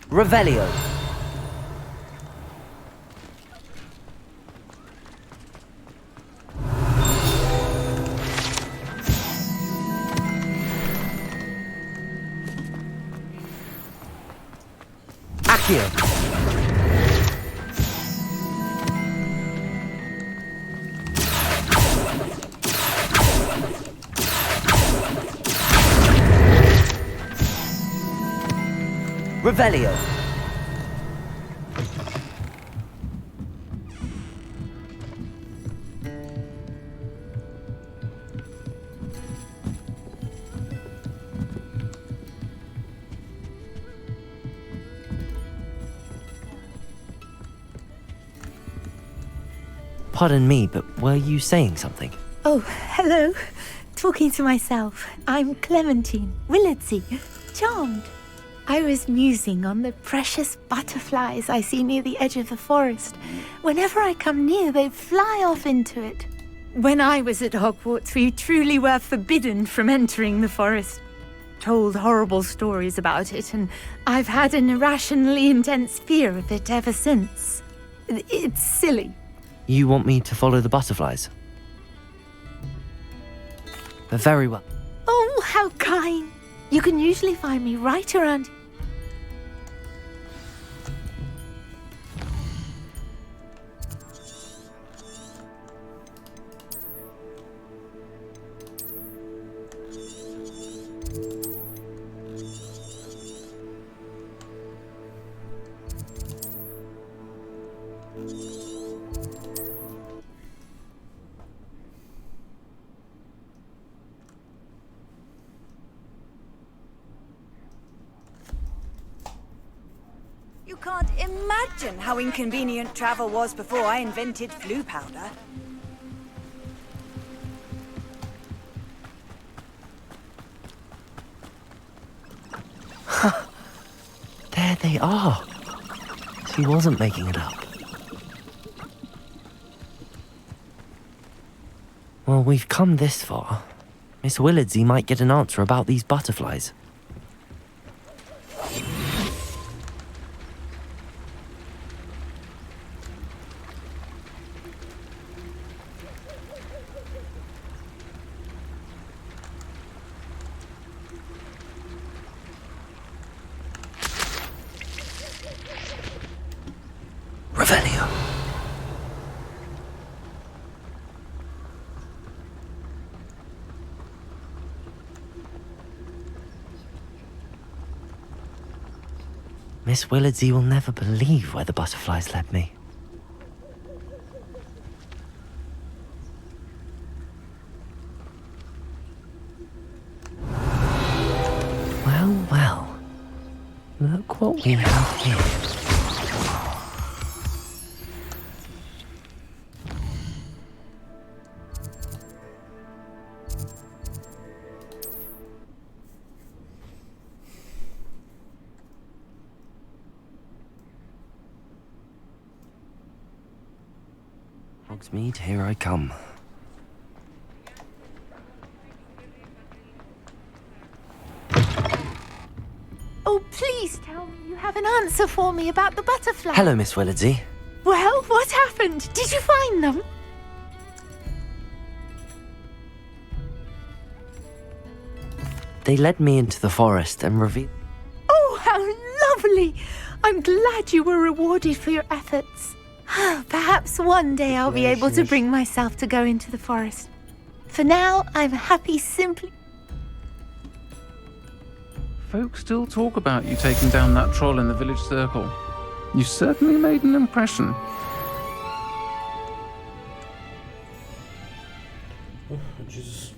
Speaker 2: Revelio. Accio. Revelio. Pardon me, but were you saying something?
Speaker 14: Oh, hello. Talking to myself. I'm Clementine, Willardsey, charmed. I was musing on the precious butterflies I see near the edge of the forest. Whenever I come near, they fly off into it. When I was at Hogwarts, we truly were forbidden from entering the forest. Told horrible stories about it, and I've had an irrationally intense fear of it ever since. It's silly.
Speaker 2: You want me to follow the butterflies? Very well.
Speaker 14: Oh, how kind. You can usually find me right around.
Speaker 10: You can't imagine how inconvenient travel was before I invented flu powder.
Speaker 2: There they are. She wasn't making it up. Well, we've come this far. Miss Willardsey might get an answer about these butterflies. Revelio. Miss Willardsey will never believe where the butterflies led me. Look what we have here. Hogsmeade, here I come.
Speaker 14: Oh, please tell me you have an answer for me about the butterfly.
Speaker 2: Hello, Miss Willardsey.
Speaker 14: Well, what happened? Did you find them?
Speaker 2: They led me into the forest and revealed...
Speaker 14: Oh, how lovely! I'm glad you were rewarded for your efforts. Perhaps one day I'll be able to bring myself to go into the forest. For now, I'm happy simply...
Speaker 15: Folk still talk about you taking down that troll in the village circle. You certainly made an impression.
Speaker 1: Oh, Jesus.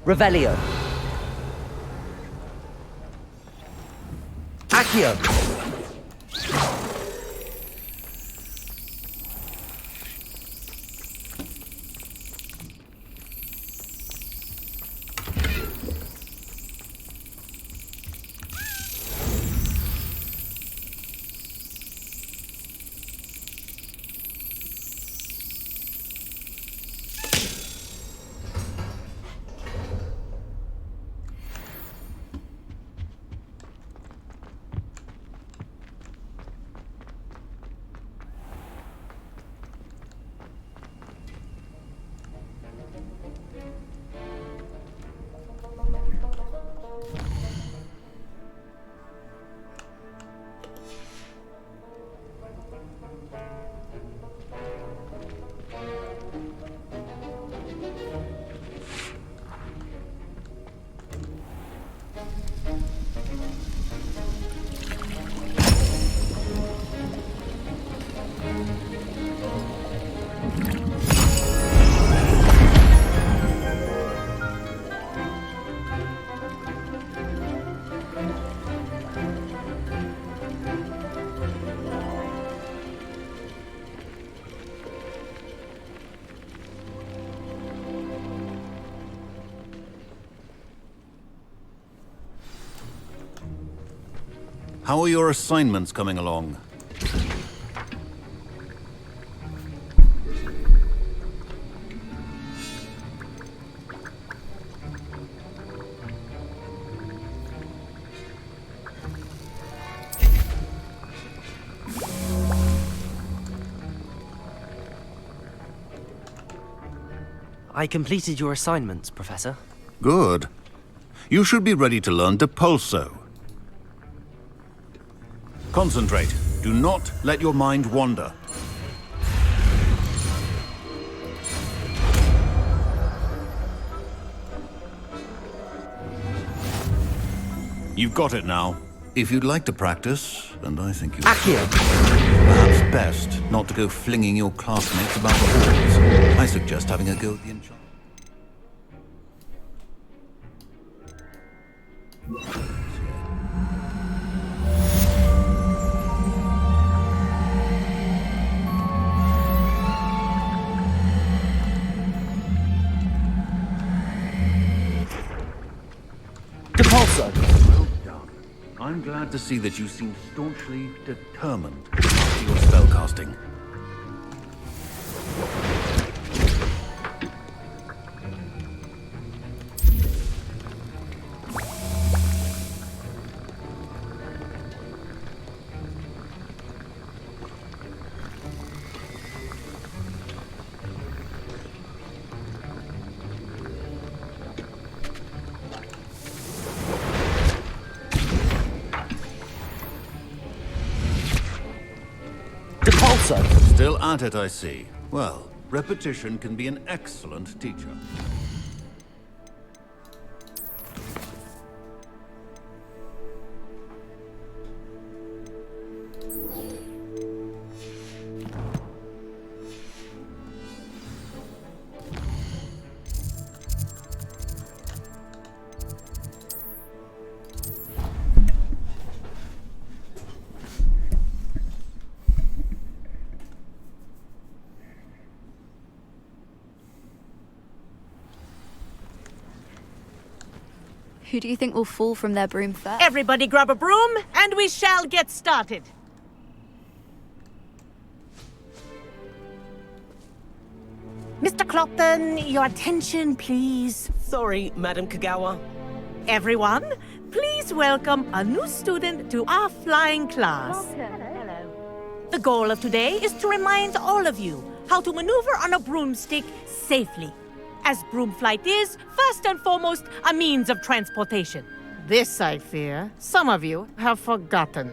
Speaker 2: Revelio. Accio.
Speaker 11: How are your assignments coming along?
Speaker 2: I completed your assignments, Professor.
Speaker 11: Good. You should be ready to learn Depulso. Concentrate. Do not let your mind wander. You've got it now. If you'd like to practice, and I think you
Speaker 2: Accio.
Speaker 11: perhaps best not to go flinging your classmates about the halls. I suggest having a go at the enchantment.
Speaker 2: Depulso.
Speaker 11: Well done. I'm glad to see that you seem staunchly determined to your spellcasting.
Speaker 2: Depulso!
Speaker 11: Still at it, I see. Well, repetition can be an excellent teacher.
Speaker 16: Who do you think will fall from their broom first?
Speaker 17: Everybody grab a broom, and we shall get started. Mr. Clopton, your attention, please.
Speaker 18: Sorry, Madam Kagawa.
Speaker 17: Everyone, please welcome a new student to our flying class.
Speaker 5: Hello.
Speaker 17: The goal of today is to remind all of you how to maneuver on a broomstick safely. As broom flight is, first and foremost, a means of transportation. This, I fear, some of you have forgotten.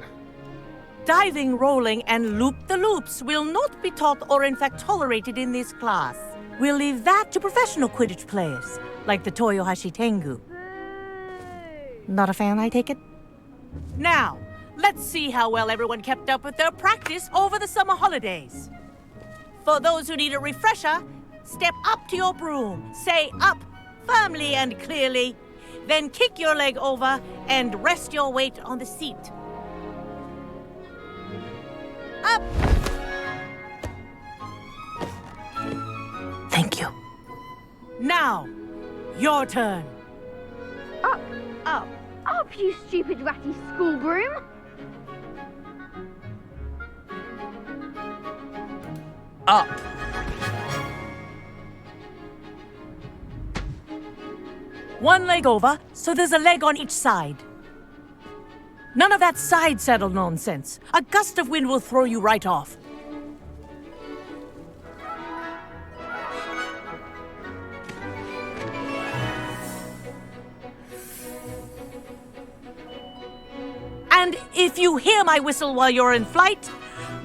Speaker 17: Diving, rolling, and loop-the-loops will not be taught or in fact tolerated in this class. We'll leave that to professional Quidditch players, like the Toyohashi Tengu. Not a fan, I take it? Now, let's see how well everyone kept up with their practice over the summer holidays. For those who need a refresher, step up to your broom, say up firmly and clearly, then kick your leg over and rest your weight on the seat. Up! Thank you. Now, your turn.
Speaker 16: Up, you stupid ratty school broom!
Speaker 2: Up!
Speaker 17: One leg over, so there's a leg on each side. None of that side saddle nonsense. A gust of wind will throw you right off. And if you hear my whistle while you're in flight,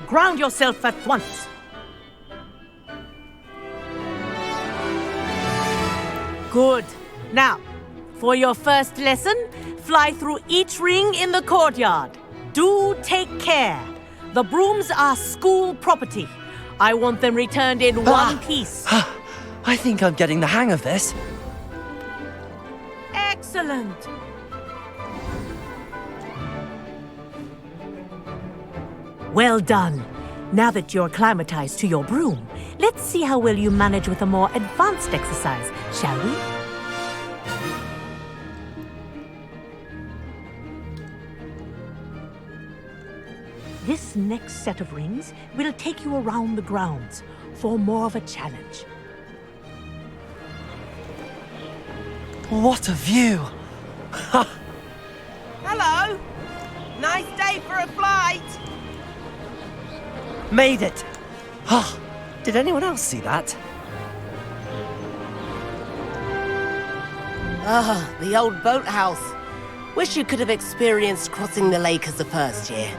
Speaker 17: ground yourself at once. Good. Now, for your first lesson, fly through each ring in the courtyard. Do take care. The brooms are school property. I want them returned in one piece.
Speaker 2: I think I'm getting the hang of this.
Speaker 17: Excellent. Well done. Now that you're acclimatized to your broom, let's see how well you manage with a more advanced exercise, shall we? This next set of rings will take you around the grounds for more of a challenge.
Speaker 2: What a view!
Speaker 18: Hello! Nice day for a flight!
Speaker 2: Made it! Did anyone else see that?
Speaker 18: Ah, the old boathouse. Wish you could have experienced crossing the lake as the first year.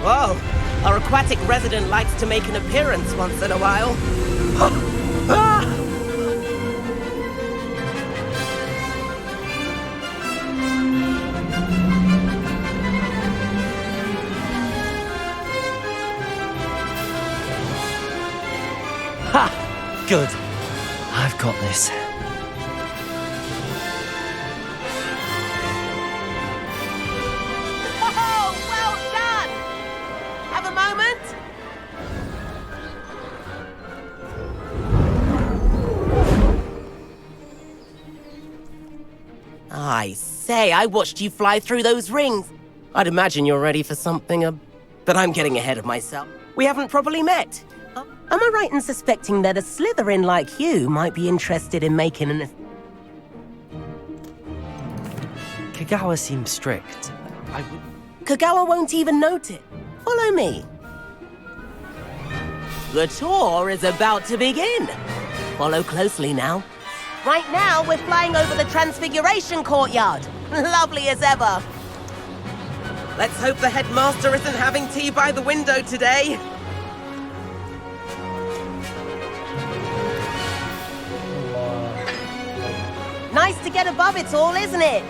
Speaker 18: Whoa! Our aquatic resident likes to make an appearance once in a while.
Speaker 2: Ha! Good. I've got this.
Speaker 18: I say, I watched you fly through those rings. I'd imagine you're ready for something, but I'm getting ahead of myself. We haven't properly met. Am I right in suspecting that a Slytherin like you might be interested in making an...
Speaker 2: Kagawa seems strict.
Speaker 18: Kagawa won't even note it. Follow me. The tour is about to begin. Follow closely now. Right now, we're flying over the Transfiguration Courtyard. Lovely as ever. Let's hope the headmaster isn't having tea by the window today. Nice to get above it all, isn't it?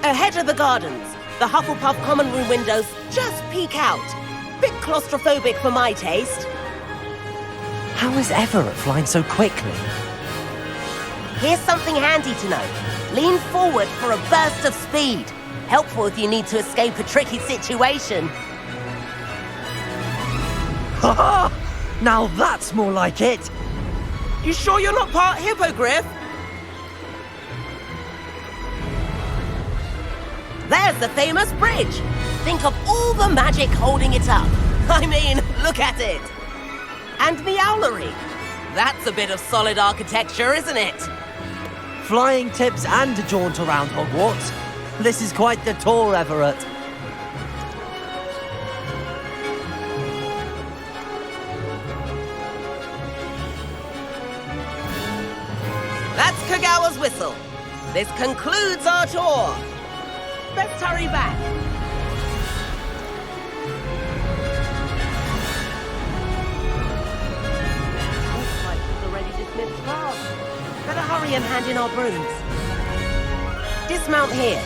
Speaker 18: Ahead of the gardens, the Hufflepuff common room windows just peek out. Bit claustrophobic for my taste.
Speaker 2: How is Everett flying so quickly?
Speaker 18: Here's something handy to know. Lean forward for a burst of speed. Helpful if you need to escape a tricky situation.
Speaker 2: Ha! Now that's more like it!
Speaker 18: You sure you're not part hippogriff? There's the famous bridge. Think of all the magic holding it up. I mean, look at it. And the owlery. That's a bit of solid architecture, isn't it?
Speaker 2: Flying tips and a jaunt around Hogwarts. This is quite the tour, Everett.
Speaker 18: That's Kagawa's whistle. This concludes our tour. Let's hurry back. Looks like we've already dismissed class. Better hurry and hand in our brooms. Dismount here.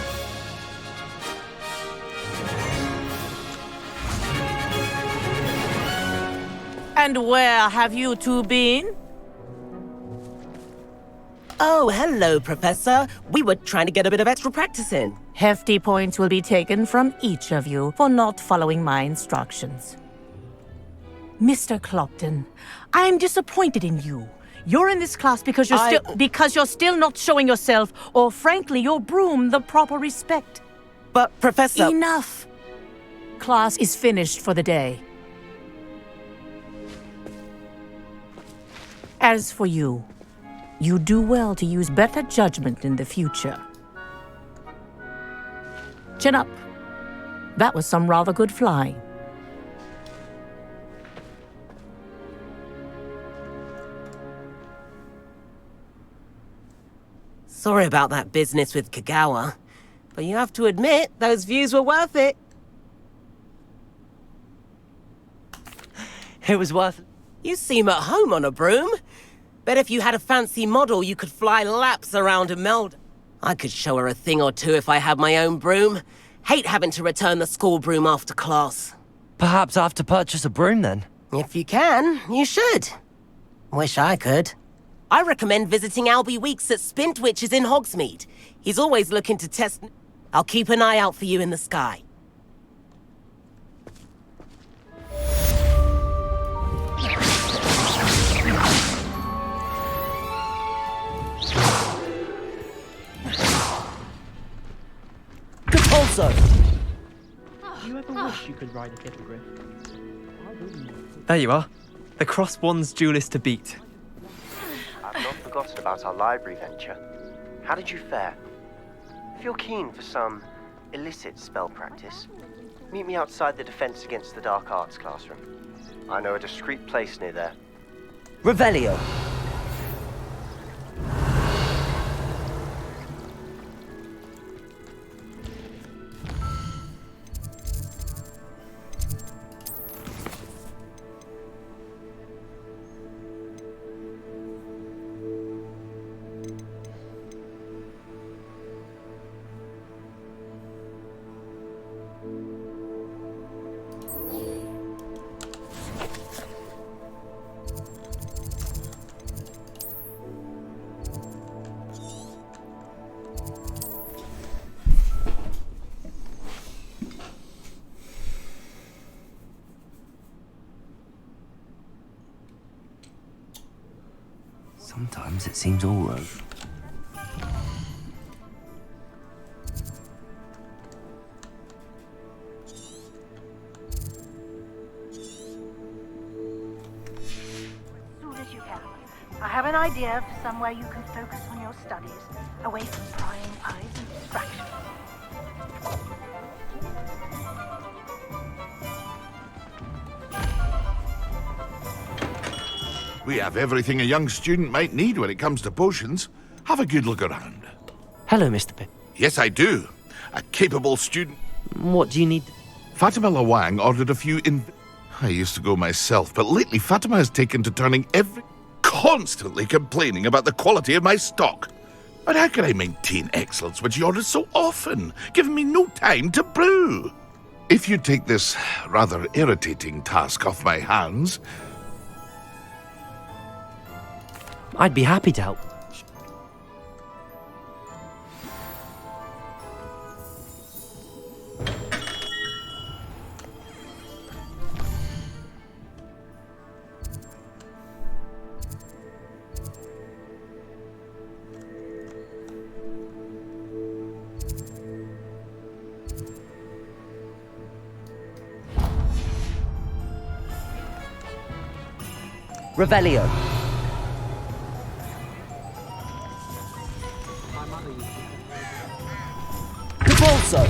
Speaker 17: And where have you two been?
Speaker 18: Oh, hello, Professor. We were trying to get a bit of extra practice in.
Speaker 17: Hefty points will be taken from each of you for not following my instructions. Mr. Clopton, I'm disappointed in you. You're in this class because you're still not showing yourself, or frankly, your broom the proper respect.
Speaker 18: But, Professor...
Speaker 17: Enough! Class is finished for the day. As for you, you do well to use better judgment in the future. Chin up. That was some rather good flying.
Speaker 18: Sorry about that business with Kagawa, but you have to admit, those views were worth it.
Speaker 2: It was worth it.
Speaker 18: You seem at home on a broom. Bet if you had a fancy model, you could fly laps around Imelda. I could show her a thing or two if I had my own broom. Hate having to return the school broom after class.
Speaker 2: Perhaps I have to purchase a broom then.
Speaker 18: If you can, you should. Wish I could. I recommend visiting Albie Weeks at Spintwitches in Hogsmeade. He's always looking to test... I'll keep an eye out for you in the sky.
Speaker 2: Also,
Speaker 19: do you ever wish you could ride a hippogriff?
Speaker 20: There you are. The Cross Wands duelist to beat.
Speaker 21: I've not forgotten about our library venture. How did you fare? If you're keen for some illicit spell practice, meet me outside the Defense Against the Dark Arts classroom. I know a discreet place near there.
Speaker 2: Revelio. Sometimes it seems all right.
Speaker 22: Soon as you can. I have an idea of somewhere you can focus on your studies, away from prying eyes and distractions.
Speaker 9: We have everything a young student might need when it comes to potions. Have a good look around.
Speaker 2: Hello, Mr. Pip.
Speaker 9: Yes, I do. A capable student.
Speaker 2: What do you need?
Speaker 9: Fatima Lawang ordered a few I used to go myself, but lately Fatima has taken to turning constantly complaining about the quality of my stock. But how can I maintain excellence when she orders so often, giving me no time to brew? If you take this rather irritating task off my hands...
Speaker 2: I'd be happy to help. Revelio. Repulso.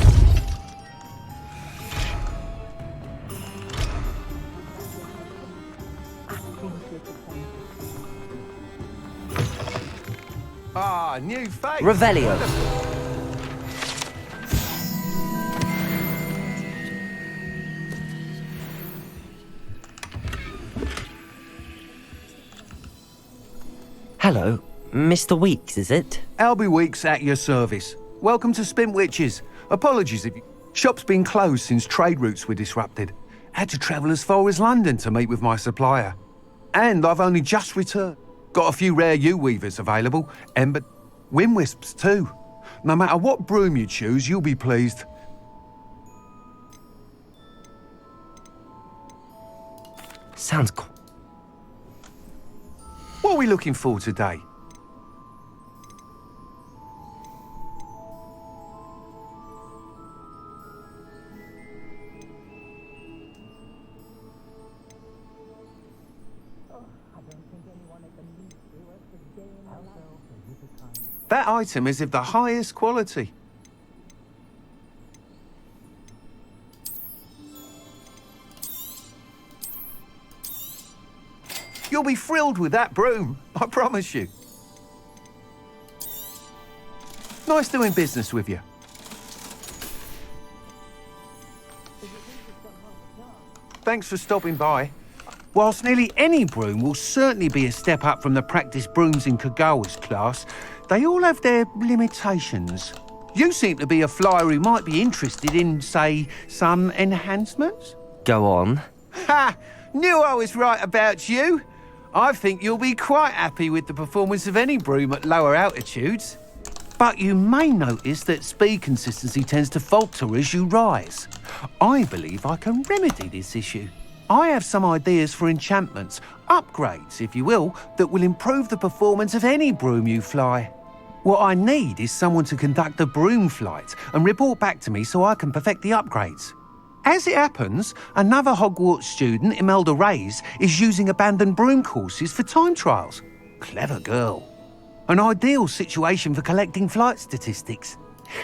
Speaker 13: Ah, new face.
Speaker 2: Revelio. Hello, Mr. Weeks, is it?
Speaker 13: Albie Weeks at your service. Welcome to Spint Witches. Apologies if you... Shop's been closed since trade routes were disrupted. Had to travel as far as London to meet with my supplier. And I've only just returned. Got a few rare yew-weavers available, and wind wisps too. No matter what broom you choose, you'll be pleased.
Speaker 2: Sounds cool.
Speaker 13: What are we looking for today? That item is of the highest quality. You'll be thrilled with that broom, I promise you. Nice doing business with you. Thanks for stopping by. Whilst nearly any broom will certainly be a step up from the practice brooms in Kagawa's class, they all have their limitations. You seem to be a flyer who might be interested in, say, some enhancements?
Speaker 2: Go on.
Speaker 13: Ha! Knew I was right about you. I think you'll be quite happy with the performance of any broom at lower altitudes. But you may notice that speed consistency tends to falter as you rise. I believe I can remedy this issue. I have some ideas for enchantments, upgrades, if you will, that will improve the performance of any broom you fly. What I need is someone to conduct a broom flight and report back to me so I can perfect the upgrades. As it happens, another Hogwarts student, Imelda Reyes, is using abandoned broom courses for time trials. Clever girl. An ideal situation for collecting flight statistics.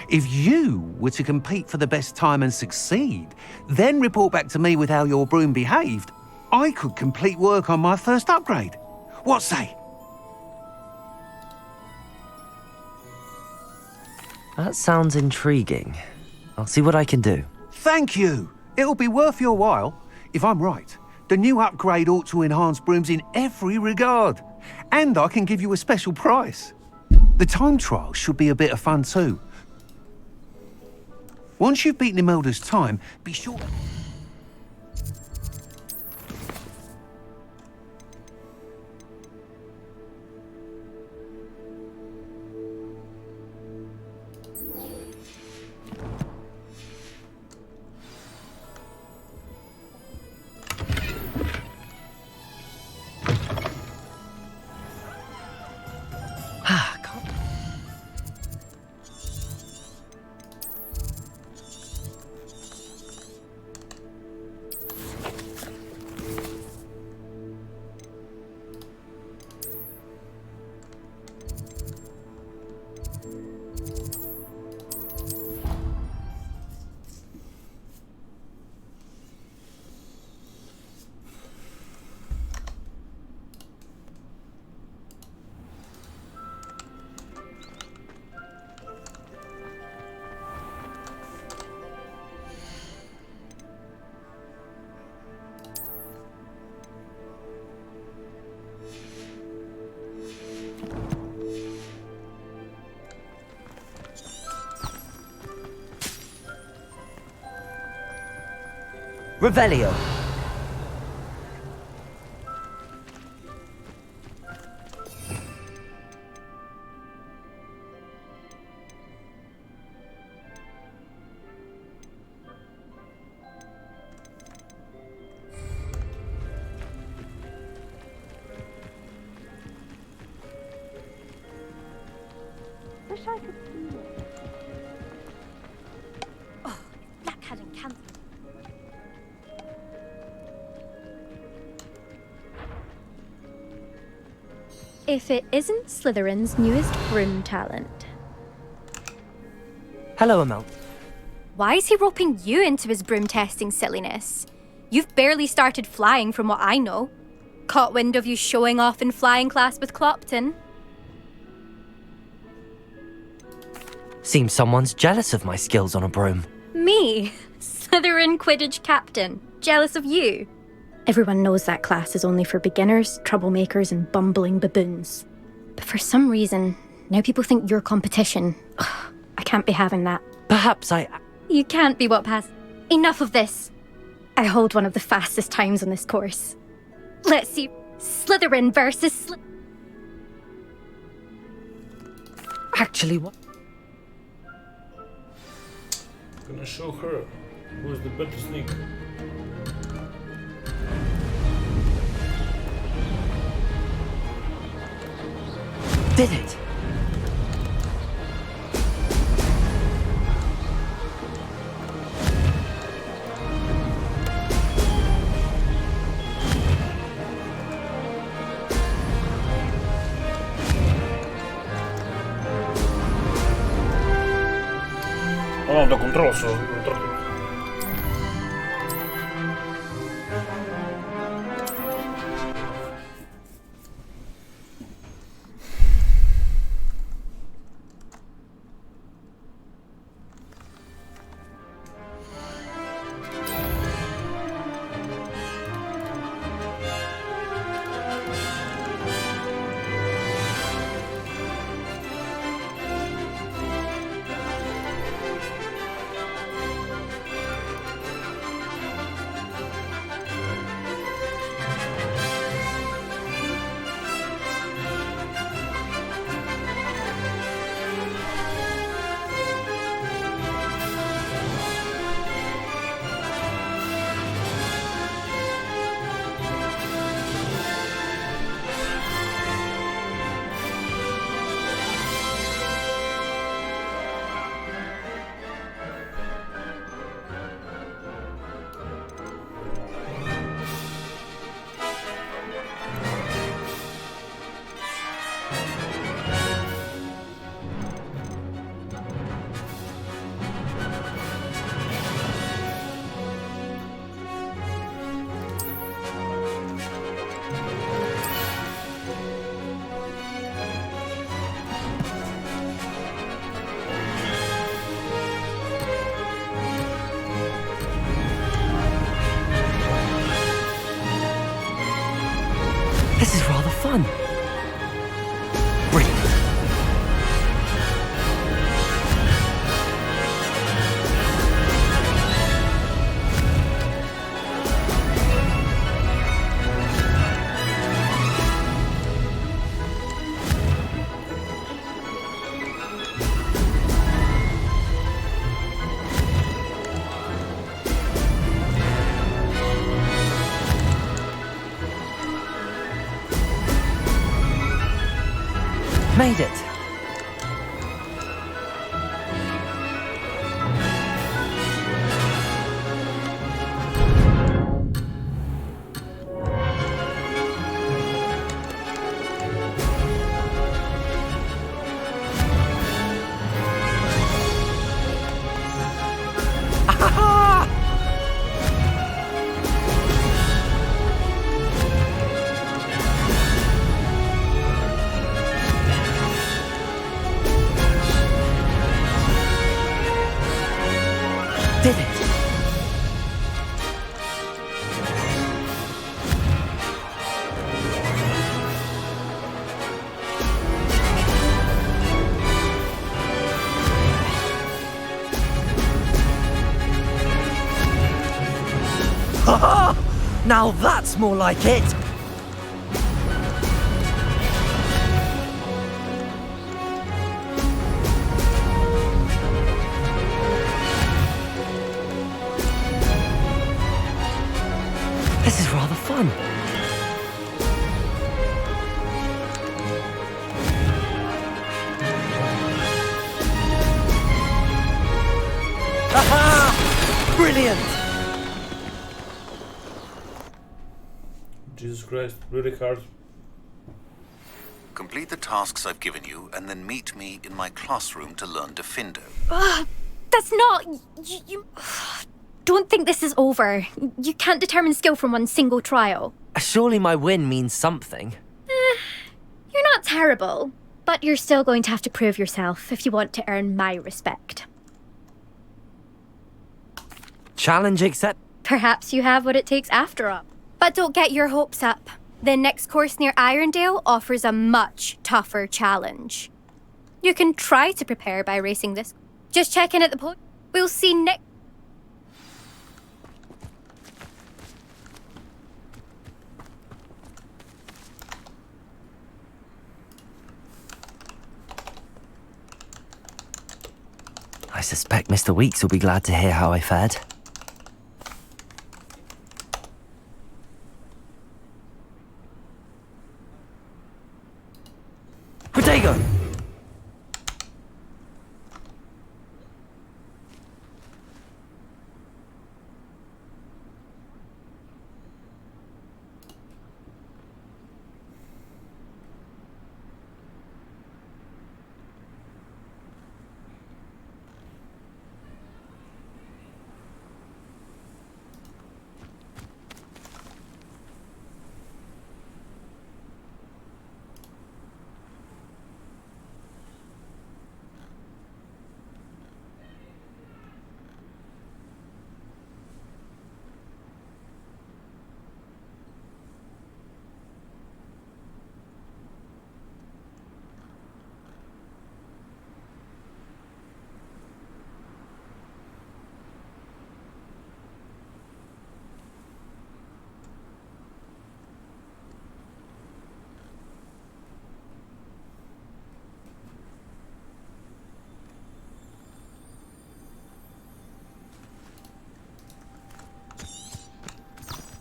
Speaker 13: If you were to compete for the best time and succeed, then report back to me with how your broom behaved, I could complete work on my first upgrade. What say?
Speaker 2: That sounds intriguing. I'll see what I can do.
Speaker 13: Thank you. It'll be worth your while. If I'm right, the new upgrade ought to enhance brooms in every regard. And I can give you a special price. The time trial should be a bit of fun too. Once you've beaten Imelda's time, be sure...
Speaker 2: Revelio.
Speaker 22: Wish I could see it. Oh, Black hadn't cancelled.
Speaker 4: If it isn't Slytherin's newest broom talent.
Speaker 2: Hello, Amel.
Speaker 4: Why is he roping you into his broom testing silliness? You've barely started flying from what I know. Caught wind of you showing off in flying class with Clopton.
Speaker 2: Seems someone's jealous of my skills on a broom.
Speaker 4: Me? Slytherin Quidditch captain. Jealous of you? Everyone knows that class is only for beginners, troublemakers, and bumbling baboons. But for some reason, now people think you're competition. Ugh, I can't be having that.
Speaker 2: Perhaps I...
Speaker 4: You can't be what pass. Enough of this. I hold one of the fastest times on this course. Let's see. Slytherin versus
Speaker 2: Actually, what?
Speaker 1: Gonna show her who's the better sneak.
Speaker 2: Did it?
Speaker 1: Oh, do controlo solo, controllo.
Speaker 2: This is rather fun. Brilliant. Made it. Ha! Now that's more like it! This is rather fun. Aha! Brilliant!
Speaker 1: Jesus Christ, really hard.
Speaker 11: Complete the tasks I've given you, and then meet me in my classroom to learn Defendo.
Speaker 4: That's not... You... Don't think this is over. You can't determine skill from one single trial.
Speaker 2: Surely my win means something.
Speaker 4: You're not terrible, but you're still going to have to prove yourself if you want to earn my respect.
Speaker 2: Challenge accept.
Speaker 4: Perhaps you have what it takes after all. But don't get your hopes up. The next course near Irondale offers a much tougher challenge. You can try to prepare by racing this. Just check in at the point. We'll see next...
Speaker 2: I suspect Mr. Weeks will be glad to hear how I fared. Potato!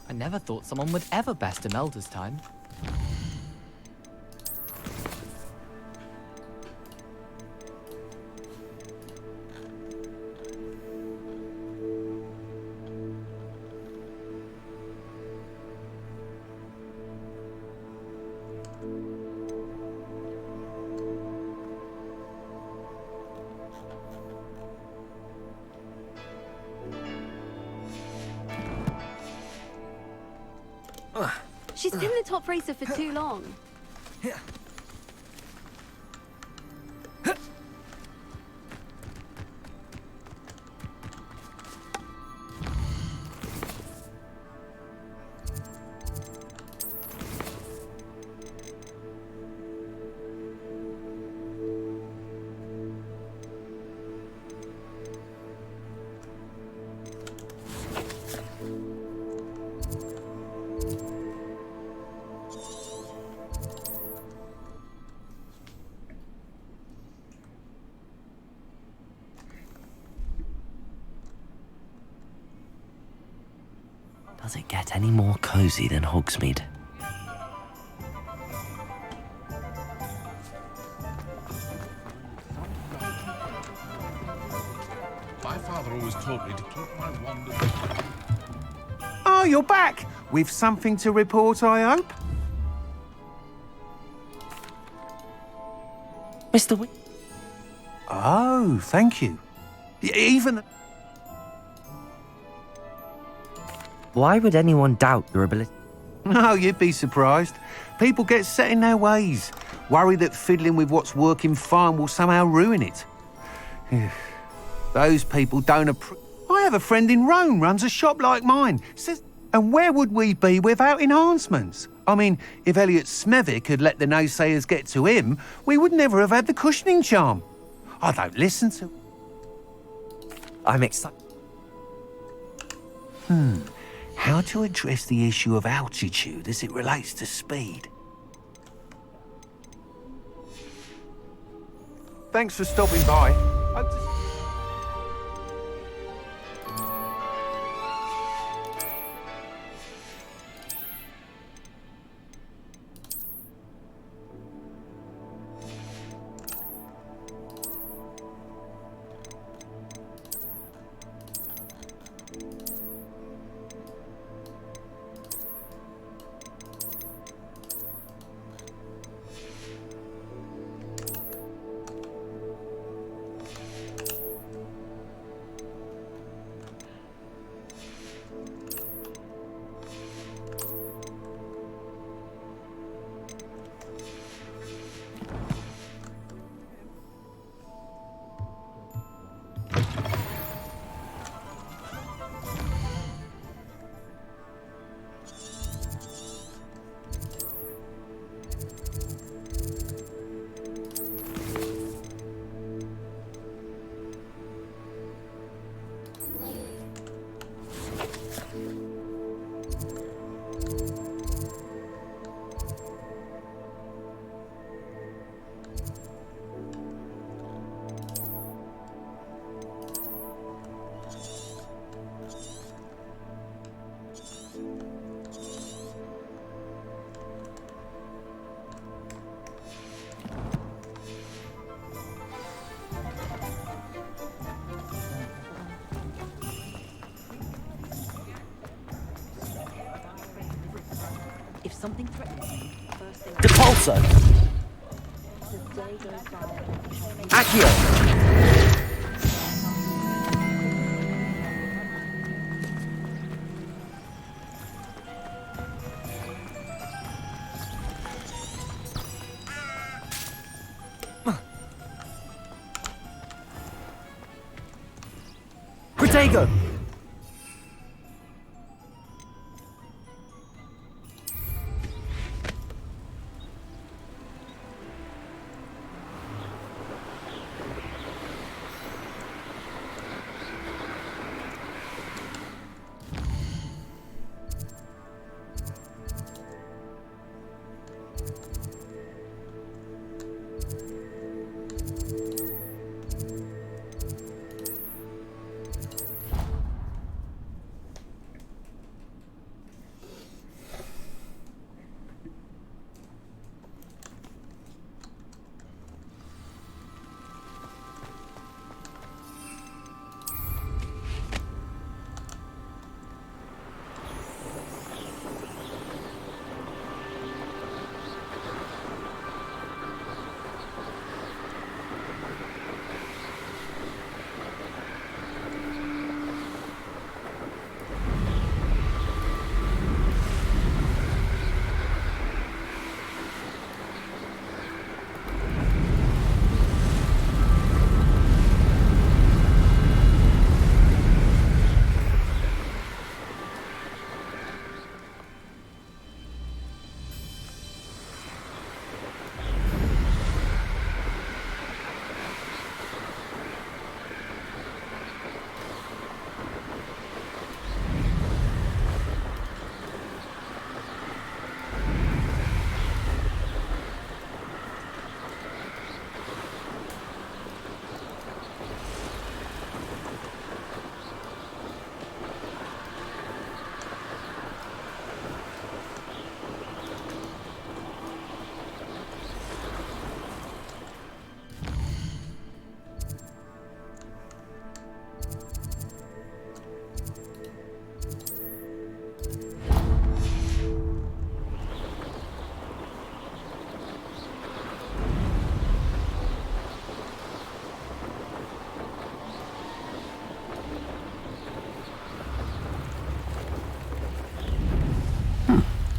Speaker 20: I never thought someone would ever best Imelda's time.
Speaker 16: She's been the top racer for too long.
Speaker 2: Does it get any more cozy than Hogsmeade?
Speaker 9: My father always taught me to keep my wanders.
Speaker 13: Oh, you're back! With something to report, I hope?
Speaker 2: Mr. Wi-
Speaker 13: Oh, thank you. Even...
Speaker 2: Why would anyone doubt your ability?
Speaker 13: No, you'd be surprised. People get set in their ways, worry that fiddling with what's working fine will somehow ruin it. Those people don't approve. I have a friend in Rome runs a shop like mine. Says, and where would we be without enhancements? I mean, if Elliot Smethwick had let the naysayers get to him, we would never have had the cushioning charm. I don't listen to...
Speaker 2: I'm excited.
Speaker 13: How how to address the issue of altitude as it relates to speed. Thanks for stopping by. Hope to...
Speaker 7: If something threatens me, first thing
Speaker 2: Depulso! Accio! Protego!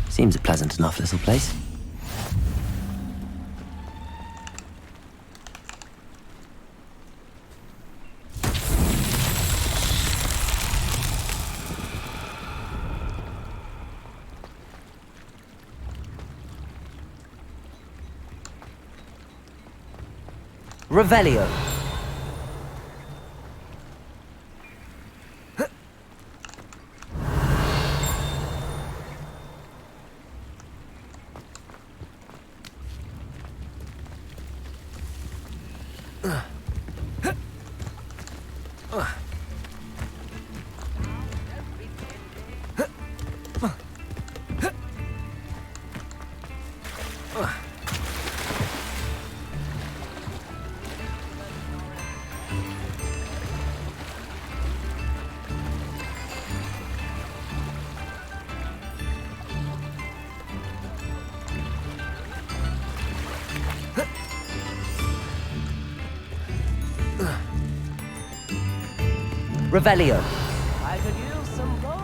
Speaker 2: Seems a pleasant enough little place. Revelio.
Speaker 18: Revelio.
Speaker 7: I could use some gold.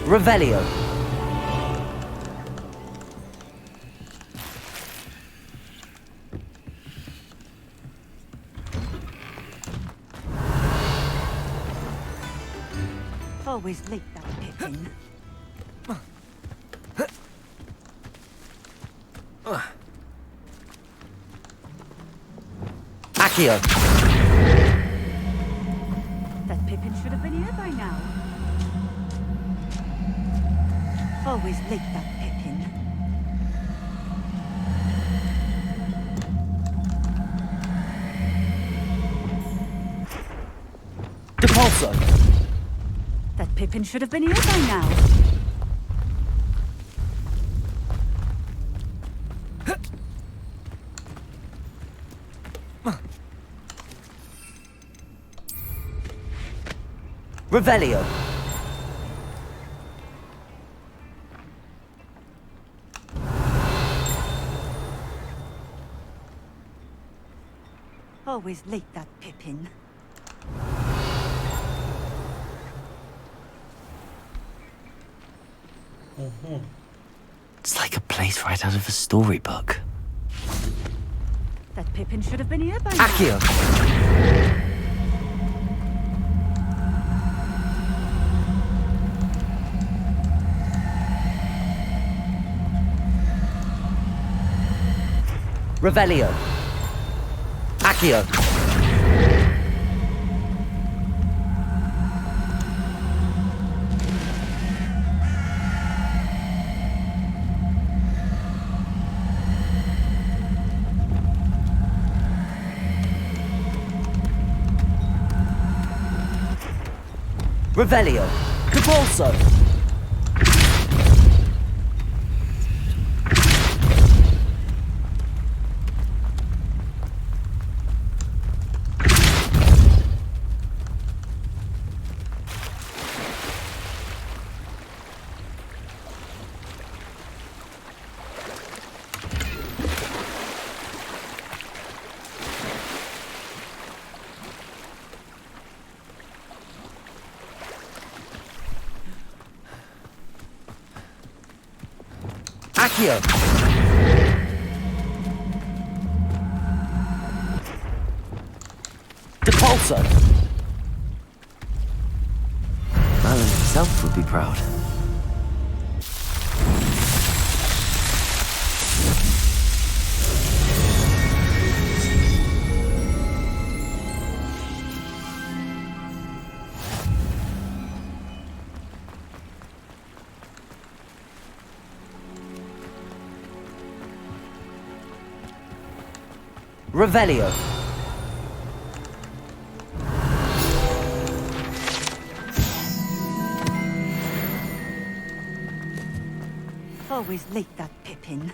Speaker 18: Revelio.
Speaker 10: Always late, that Pippin.
Speaker 18: Accio.
Speaker 10: That Pippin should have been here by now. Always late, that Pippin.
Speaker 18: Depulso.
Speaker 10: That Pippin should have been here by now.
Speaker 18: Revelio.
Speaker 10: Always late, that Pippin.
Speaker 2: It's like a place right out of a storybook.
Speaker 10: That Pippin should have been here by now.
Speaker 18: Accio. Revelio. Accio. Revelio. Depulso. Accio. Depulso.
Speaker 2: Merlin himself would be proud.
Speaker 18: Revelio.
Speaker 10: Always late, that Pippin.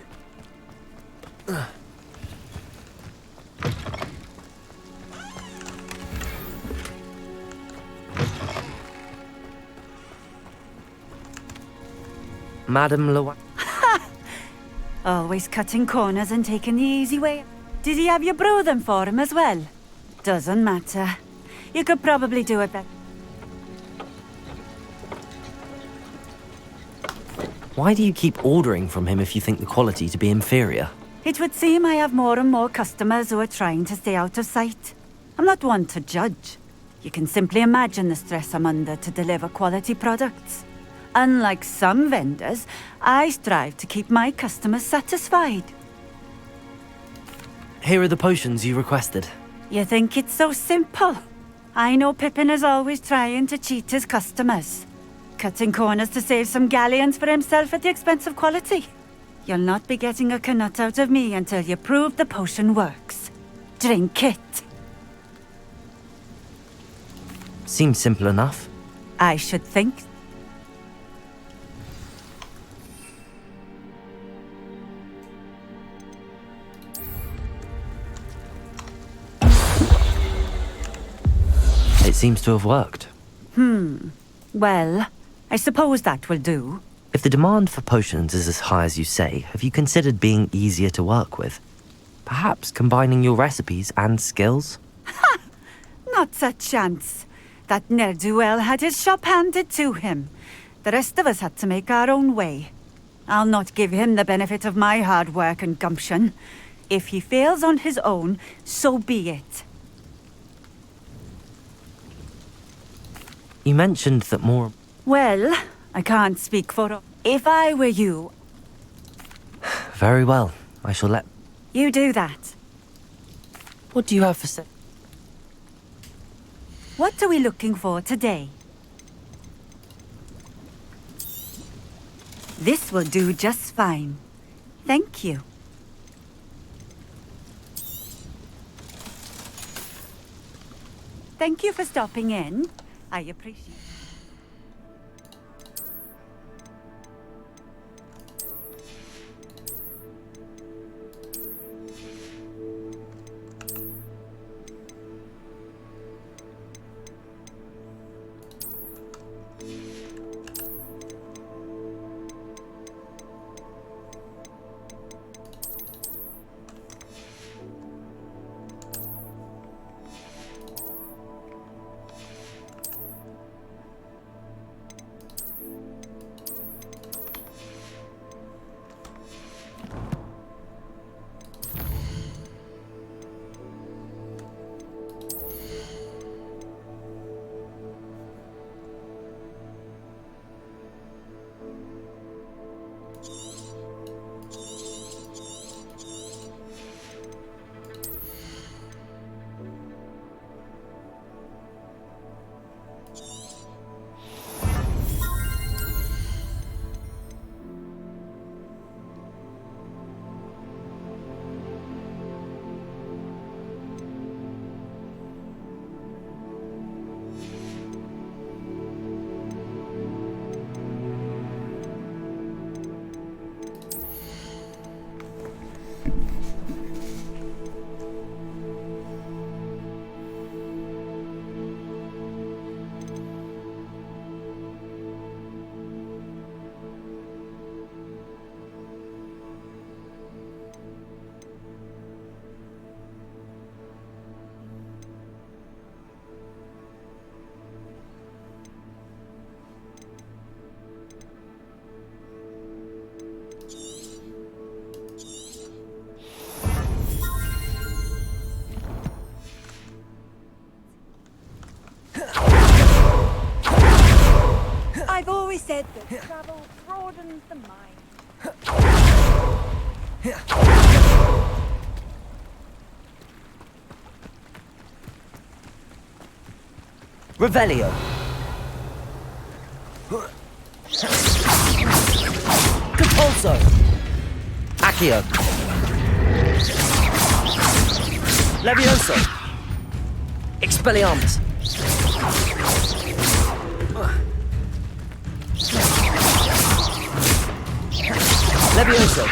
Speaker 18: Madame Loa.
Speaker 10: Always cutting corners and taking the easy way. Did he have you brew them for him as well? Doesn't matter. You could probably do it better.
Speaker 2: Why do you keep ordering from him if you think the quality to be inferior?
Speaker 10: It would seem I have more and more customers who are trying to stay out of sight. I'm not one to judge. You can simply imagine the stress I'm under to deliver quality products. Unlike some vendors, I strive to keep my customers satisfied.
Speaker 2: Here are the potions you requested.
Speaker 10: You think it's so simple? I know Pippin is always trying to cheat his customers, cutting corners to save some galleons for himself at the expense of quality. You'll not be getting a knut out of me until you prove the potion works. Drink it.
Speaker 2: Seems simple enough.
Speaker 10: I should think.
Speaker 2: It seems to have worked.
Speaker 10: Well, I suppose that will do.
Speaker 2: If the demand for potions is as high as you say, have you considered being easier to work with? Perhaps combining your recipes and skills?
Speaker 10: Not a chance. That ne'er-do-well had his shop handed to him. The rest of us had to make our own way. I'll not give him the benefit of my hard work and gumption. If he fails on his own, so be it.
Speaker 2: You mentioned that more...
Speaker 10: Well, I can't speak for... If I were you...
Speaker 2: Very well. I shall let...
Speaker 10: You do that.
Speaker 2: What do you have for sale?
Speaker 10: What are we looking for today? This will do just fine. Thank you. Thank you for stopping in. I appreciate it. I've always said that travel broadens the mind.
Speaker 2: Revelio. Compulso. Accio. Levioso. Expelliarmus. Levioso.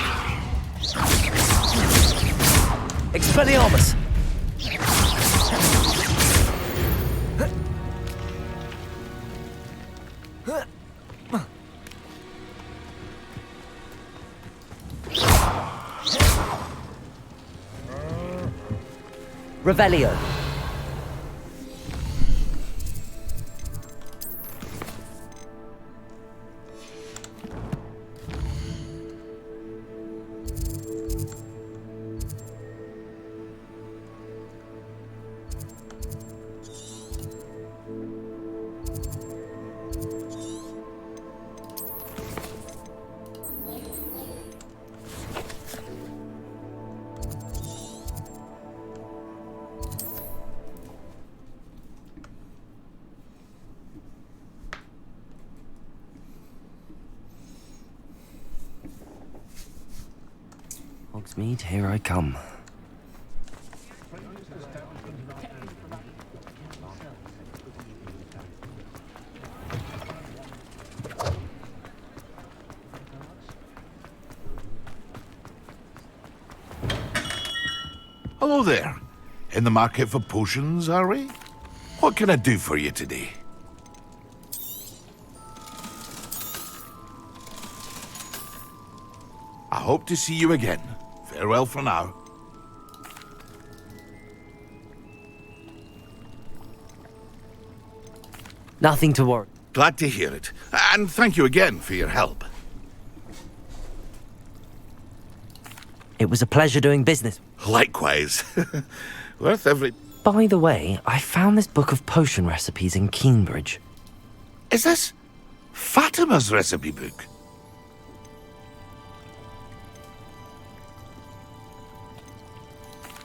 Speaker 2: Expelliarmus. Revelio. Hogsmeade, here I come.
Speaker 9: Hello there. In the market for potions, are we? What can I do for you today? I hope to see you again. Farewell for now.
Speaker 2: Nothing to worry.
Speaker 9: Glad to hear it. And thank you again for your help.
Speaker 2: It was a pleasure doing business.
Speaker 9: Likewise. Worth every...
Speaker 2: By the way, I found this book of potion recipes in Cambridge.
Speaker 9: Is this Fatima's recipe book?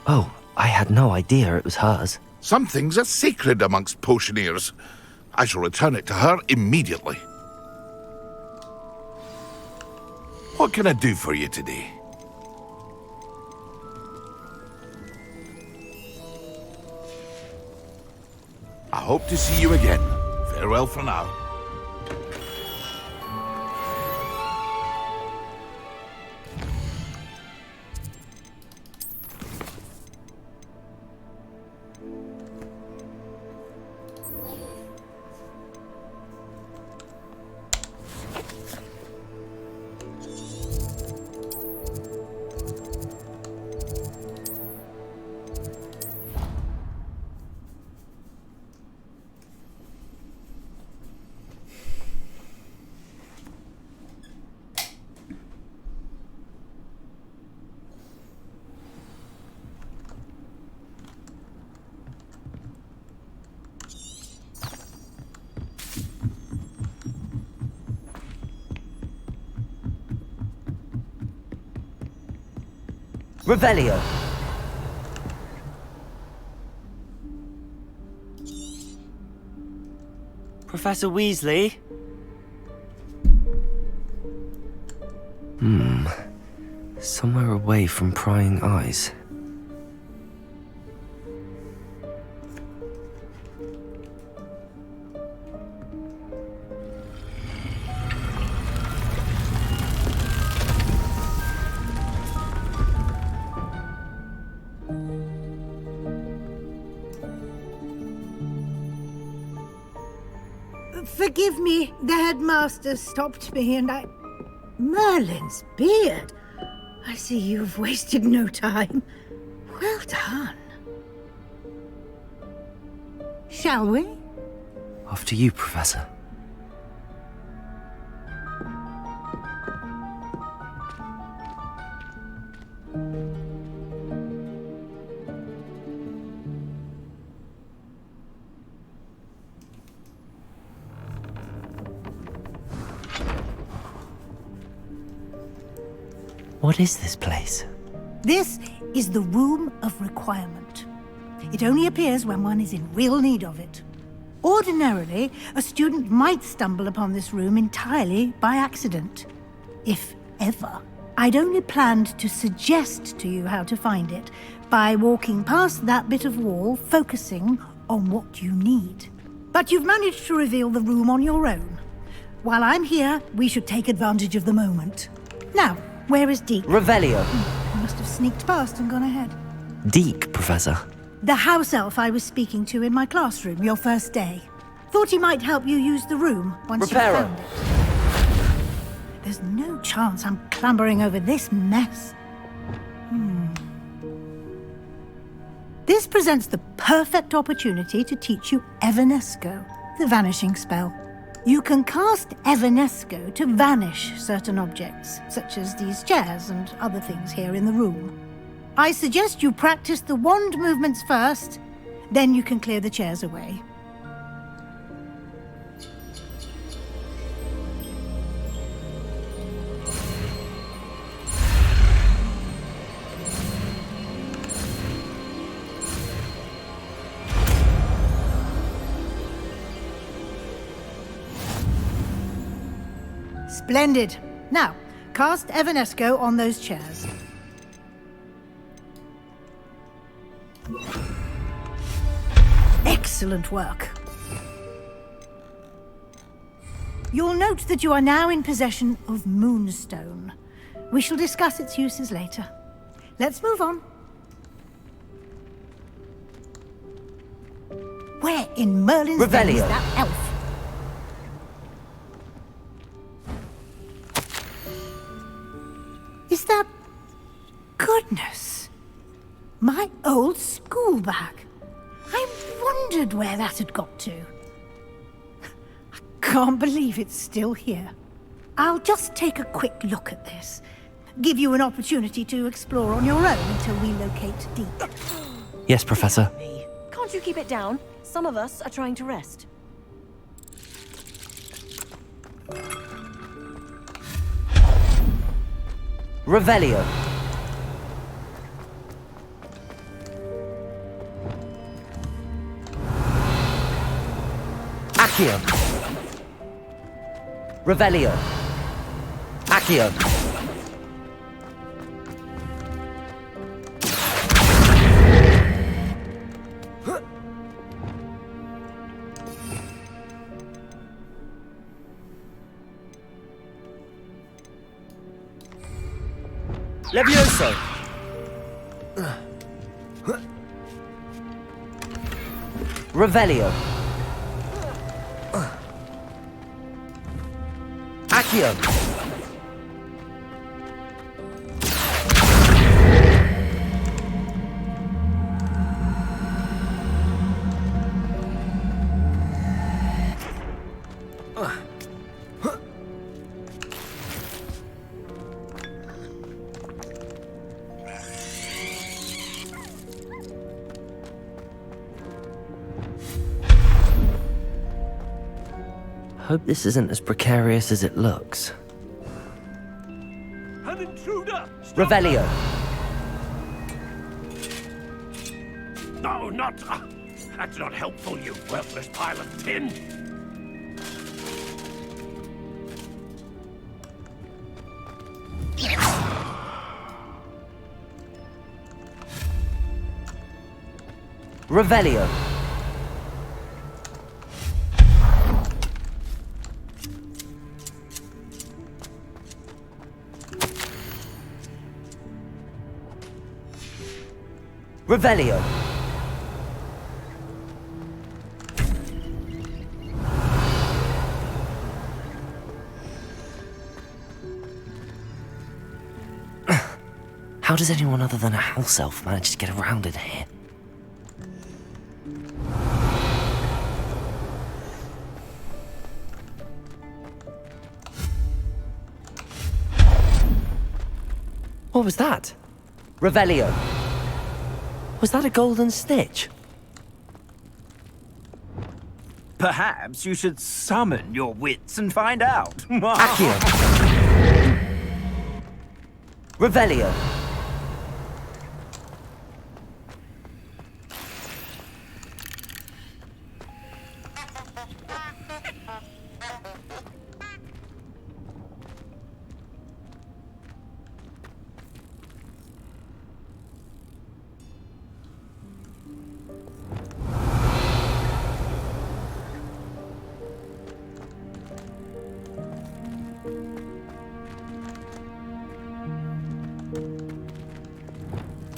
Speaker 2: Oh, I had no idea it was hers.
Speaker 9: Some things are sacred amongst potioneers. I shall return it to her immediately. What can I do for you today? I hope to see you again. Farewell for now.
Speaker 2: Revelio. Professor Weasley? Somewhere away from prying eyes.
Speaker 22: Forgive me, the headmaster stopped me and I... Merlin's beard! I see you've wasted no time. Well done. Shall we?
Speaker 2: After you, Professor. What is this place?
Speaker 22: This is the Room of Requirement. It only appears when one is in real need of it. Ordinarily, a student might stumble upon this room entirely by accident. If ever. I'd only planned to suggest to you how to find it by walking past that bit of wall, focusing on what you need. But you've managed to reveal the room on your own. While I'm here, we should take advantage of the moment. Now, where is Deke?
Speaker 2: Revelio.
Speaker 22: He must have sneaked past and gone ahead.
Speaker 2: Deke, Professor.
Speaker 22: The house elf I was speaking to in my classroom your first day. Thought he might help you use the room once you found it. There's no chance I'm clambering over this mess. This presents the perfect opportunity to teach you Evanesco, the vanishing spell. You can cast Evanesco to vanish certain objects, such as these chairs and other things here in the room. I suggest you practice the wand movements first, then you can clear the chairs away. Splendid. Now, cast Evanesco on those chairs. Excellent work. You'll note that you are now in possession of Moonstone. We shall discuss its uses later. Let's move on. Where in Merlin's den is
Speaker 2: Revelio.
Speaker 22: that elf? Is that... Goodness! My old school bag. I wondered where that had got to. I can't believe it's still here. I'll just take a quick look at this. Give you an opportunity to explore on your own until we locate Deep.
Speaker 2: Yes, Professor.
Speaker 7: Can't you keep it down? Some of us are trying to rest.
Speaker 2: Revelio. Accio. Revelio. Accio. Levioso. Revelio. Accio. Hope this isn't as precarious as it looks.
Speaker 6: An intruder!
Speaker 2: Revelio.
Speaker 6: No, not... that's not helpful, you worthless pile of tin!
Speaker 2: Revelio. Revelio. How does anyone other than a house elf manage to get around in here? What was that? Revelio. Was that a golden snitch?
Speaker 8: Perhaps you should summon your wits and find out.
Speaker 2: Accio. Revelio.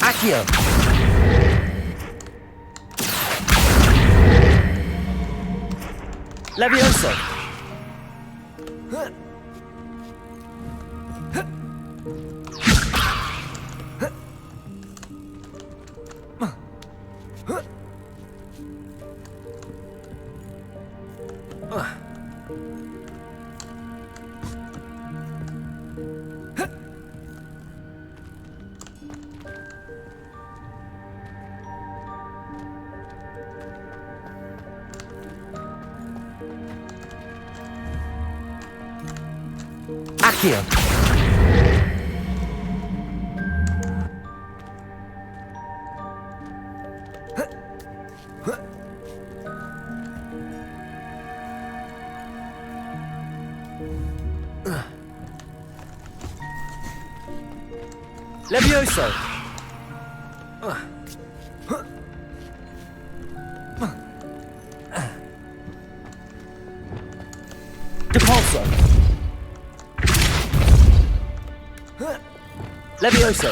Speaker 2: Accio. Levioso. Accio. Levioso. Levioso!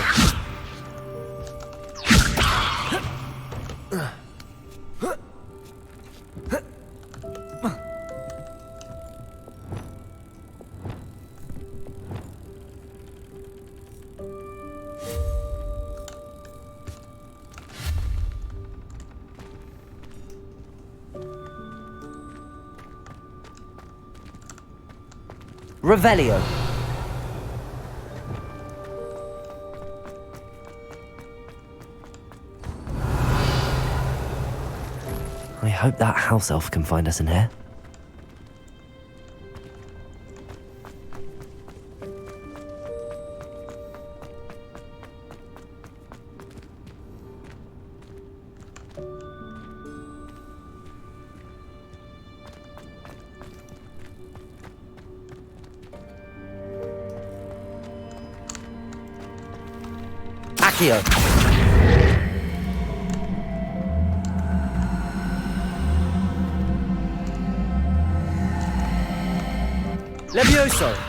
Speaker 2: Revelio. I hope that house elf can find us in here. Accio. Levioso.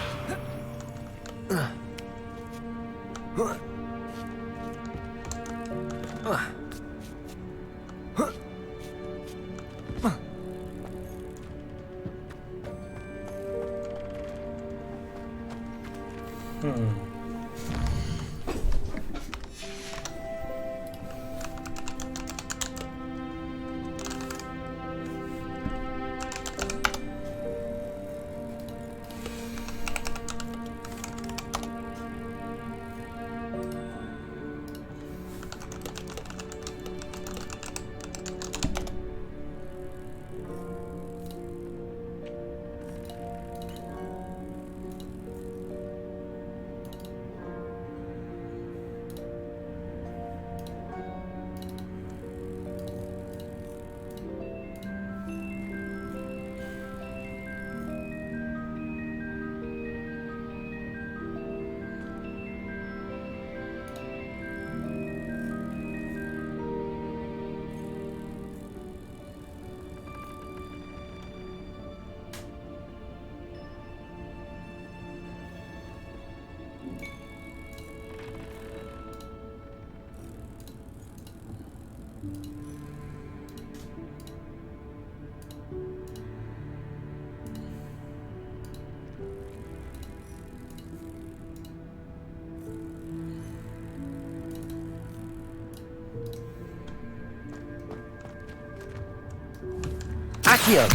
Speaker 2: Accio.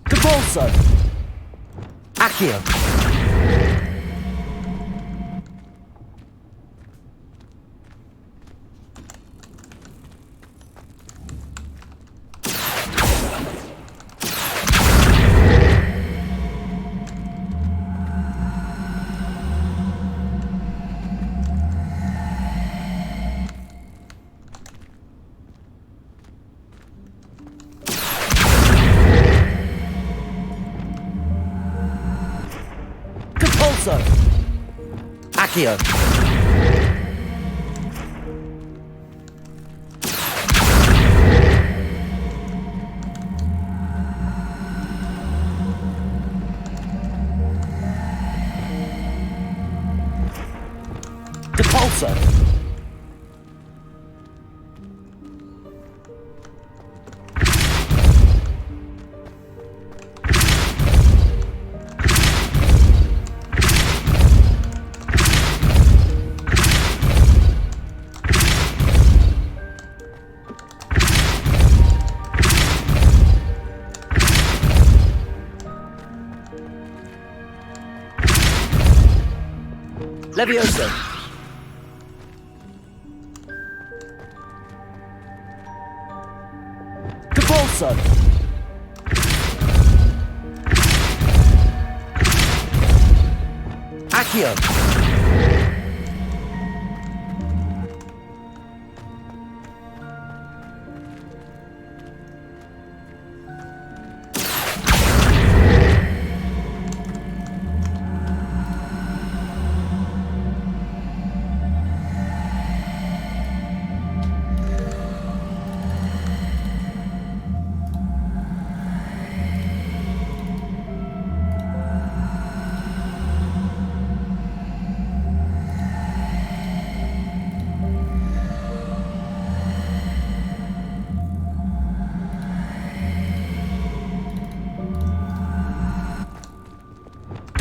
Speaker 2: Capolso. Accio. Accio. Depulso. Levioso. Capolso. Accio.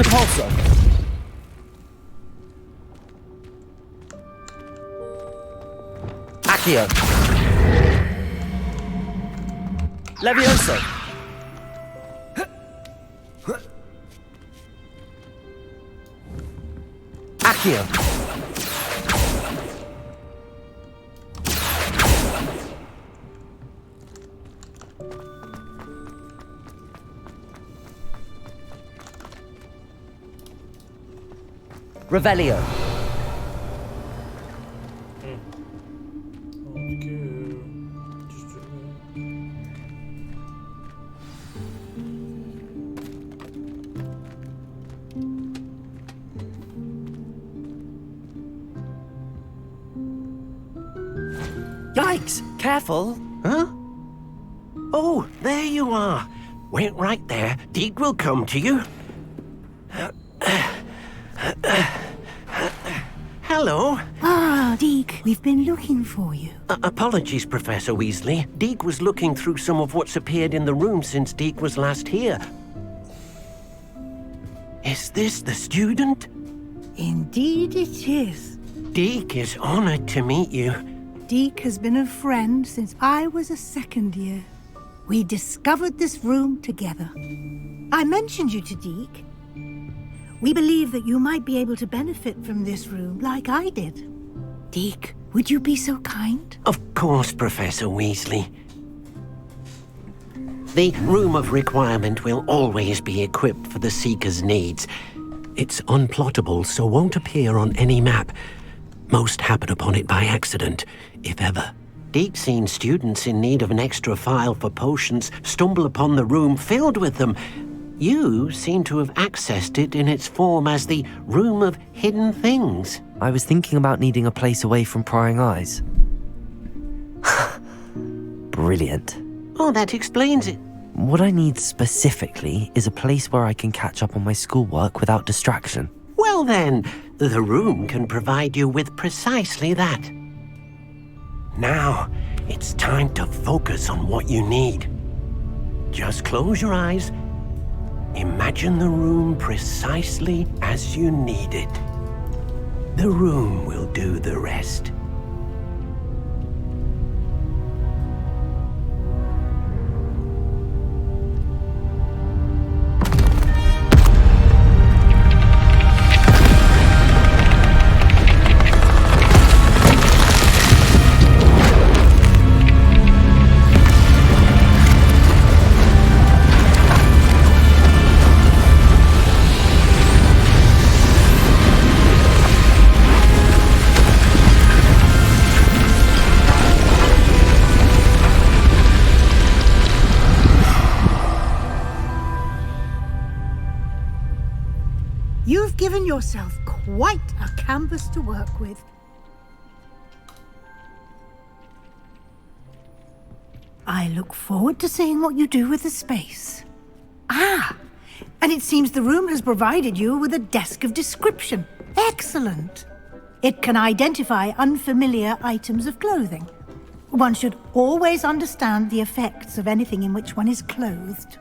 Speaker 18: Depulso. Accio. Levioso. Accio. Revelio.
Speaker 6: Yikes!
Speaker 18: Careful.
Speaker 6: Huh? Oh, there you are. Wait right there. Deke will come to you. Hello.
Speaker 22: Ah, Deke, we've been looking for you.
Speaker 6: Apologies, Professor Weasley. Deke was looking through some of what's appeared in the room since Deke was last here. Is this the student?
Speaker 22: Indeed it is.
Speaker 6: Deke is honored to meet you.
Speaker 22: Deke has been a friend since I was a second year. We discovered this room together. I mentioned you to Deke. We believe that you might be able to benefit from this room like I did. Deke, would you be so kind?
Speaker 6: Of course, Professor Weasley. The Room of Requirement will always be equipped for the Seeker's needs. It's unplottable, so won't appear on any map. Most happen upon it by accident, if ever. Deke's seen students in need of an extra file for potions stumble upon the room filled with them. You seem to have accessed it in its form as the Room of Hidden Things.
Speaker 2: I was thinking about needing a place away from prying eyes. Brilliant.
Speaker 6: Oh, that explains it.
Speaker 2: What I need specifically is a place where I can catch up on my schoolwork without distraction.
Speaker 6: Well then, the room can provide you with precisely that. Now, it's time to focus on what you need. Just close your eyes. Imagine the room precisely as you need it. The room will do the rest.
Speaker 22: You've given yourself quite a canvas to work with. I look forward to seeing what you do with the space. Ah, and it seems the room has provided you with a desk of description. Excellent. It can identify unfamiliar items of clothing. One should always understand the effects of anything in which one is clothed.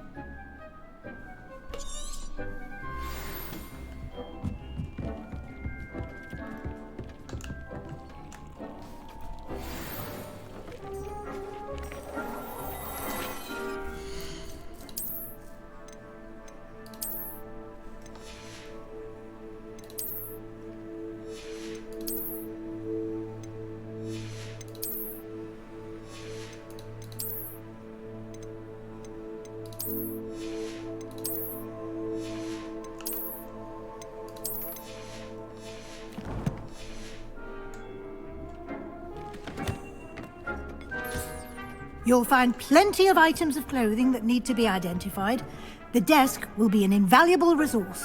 Speaker 22: You'll find plenty of items of clothing that need to be identified. The desk will be an invaluable resource.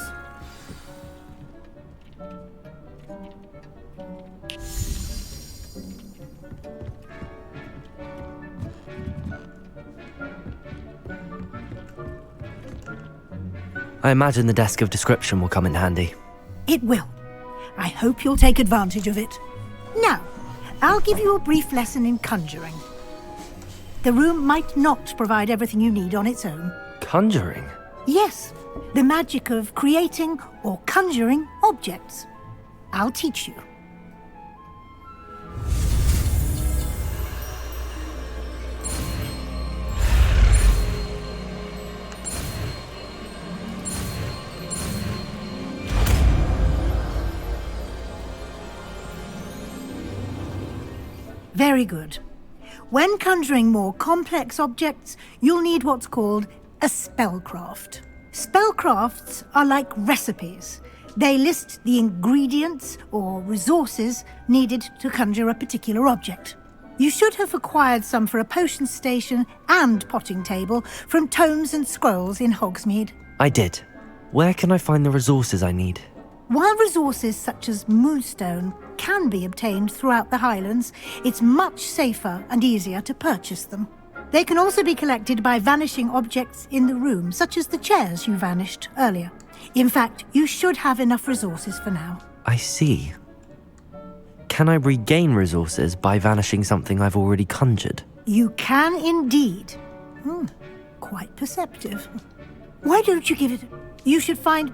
Speaker 2: I imagine the desk of description will come in handy.
Speaker 22: It will. I hope you'll take advantage of it. Now, I'll give you a brief lesson in conjuring. The room might not provide everything you need on its own.
Speaker 2: Conjuring?
Speaker 22: Yes, the magic of creating or conjuring objects. I'll teach you. Very good. When conjuring more complex objects, you'll need what's called a spellcraft. Spellcrafts are like recipes. They list the ingredients or resources needed to conjure a particular object. You should have acquired some for a potion station and potting table from tomes and scrolls in Hogsmeade.
Speaker 2: I did. Where can I find the resources I need?
Speaker 22: While resources such as moonstone can be obtained throughout the Highlands, it's much safer and easier to purchase them. They can also be collected by vanishing objects in the room, such as the chairs you vanished earlier. In fact, you should have enough resources for now.
Speaker 2: I see. Can I regain resources by vanishing something I've already conjured?
Speaker 22: You can indeed. Quite perceptive. Why don't you give it... You should find...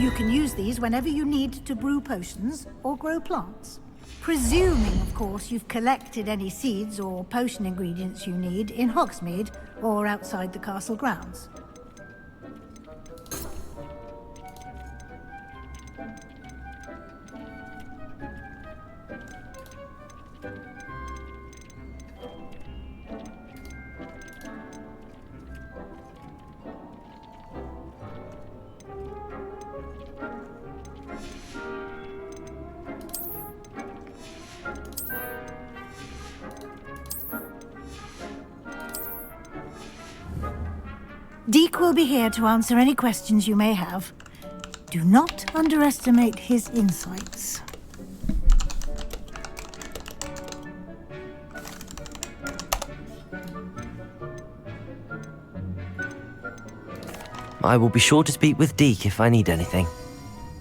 Speaker 22: You can use these whenever you need to brew potions or grow plants. Presuming, of course, you've collected any seeds or potion ingredients you need in Hogsmeade or outside the castle grounds. Deke will be here to answer any questions you may have. Do not underestimate his insights.
Speaker 2: I will be sure to speak with Deke if I need anything.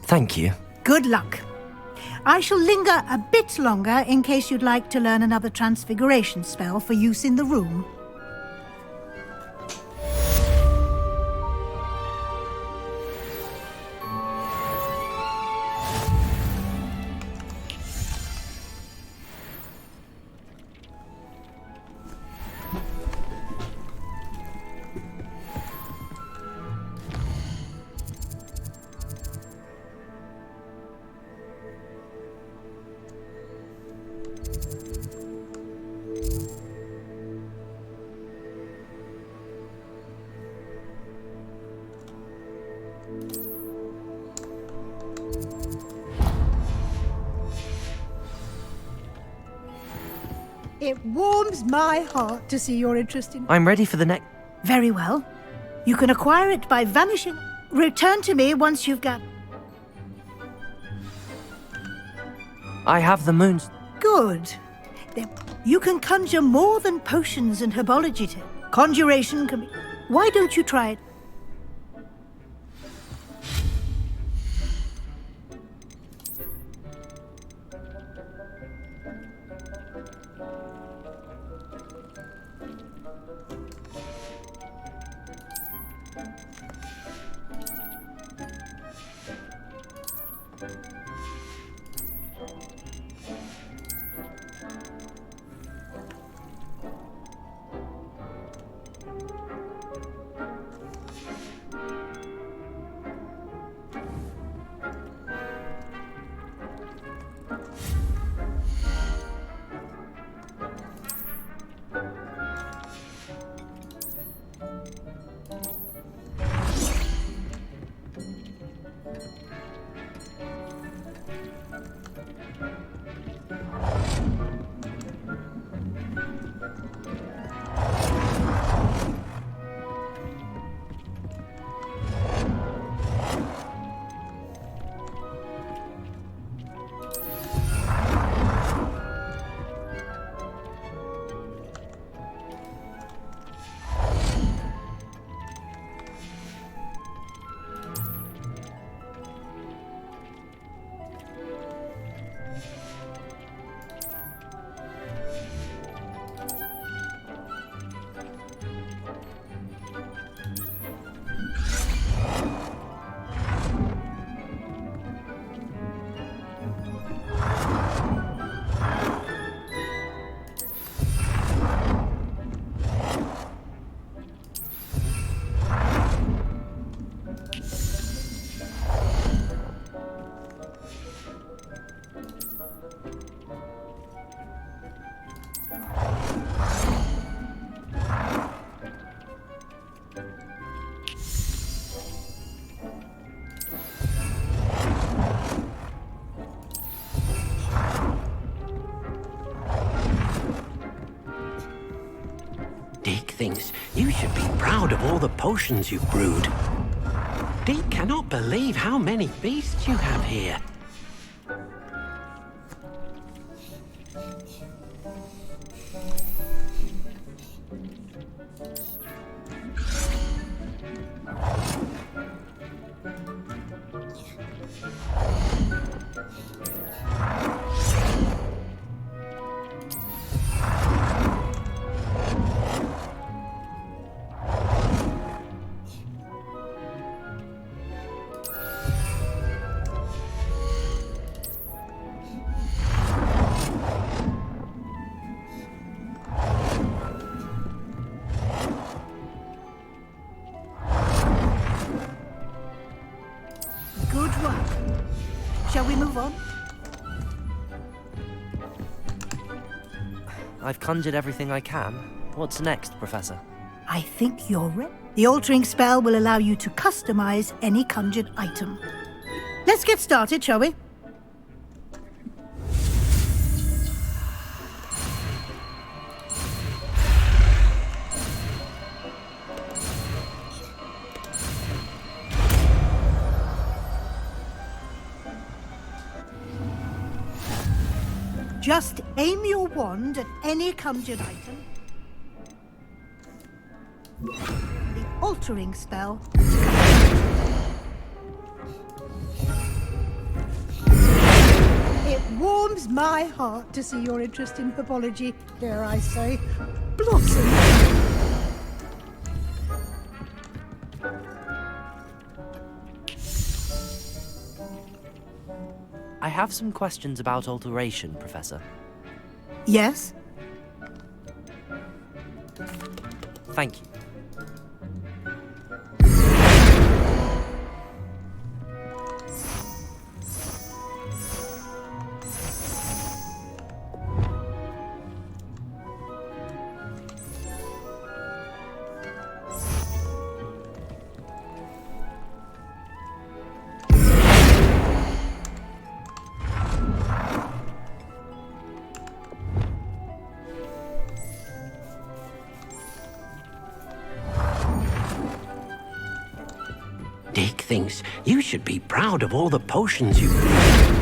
Speaker 2: Thank you.
Speaker 22: Good luck. I shall linger a bit longer in case you'd like to learn another transfiguration spell for use in the room. It warms my heart to see you're interested.
Speaker 2: I'm ready for the next...
Speaker 22: Very well. You can acquire it by vanishing. Return to me once you've got...
Speaker 2: I have the moons.
Speaker 22: Good. Then you can conjure more than potions and herbology to. Conjuration can be... Why don't you try it?
Speaker 6: Deke thinks you should be proud of all the potions you've brewed. Deke cannot believe how many beasts you have here.
Speaker 22: Shall we move on?
Speaker 2: I've conjured everything I can. What's next, Professor?
Speaker 22: I think you're ready. The altering spell will allow you to customize any conjured item. Let's get started, shall we? Just aim your wand at any conjured item. The altering spell. It warms my heart to see your interest in herbology, dare I say, blossom.
Speaker 2: I have some questions about alteration, Professor.
Speaker 22: Yes?
Speaker 2: Thank you.
Speaker 6: Dick thinks you should be proud of all the potions you've brewed.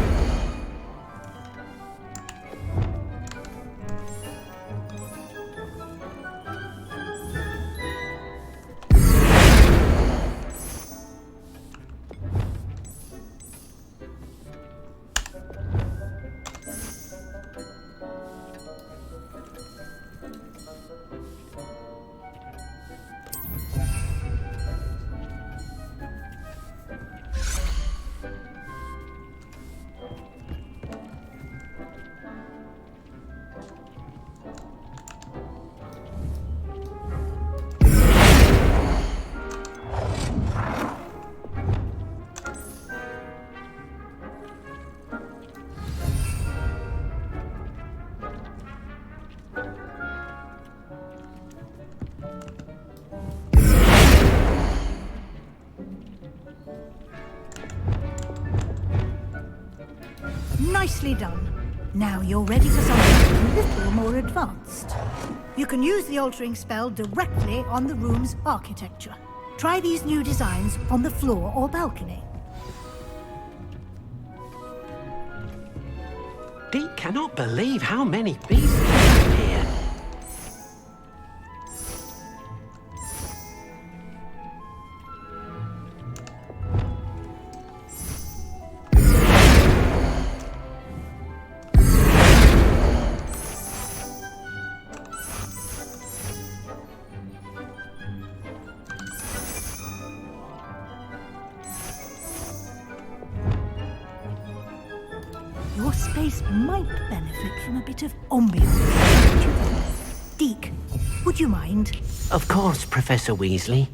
Speaker 22: Nicely done. Now you're ready for something a little more advanced. You can use the altering spell directly on the room's architecture. Try these new designs on the floor or balcony.
Speaker 6: Dick cannot believe how many pieces are here.
Speaker 22: Your space might benefit from a bit of ambiance. What do you think? Deke, would you mind?
Speaker 6: Of course, Professor Weasley.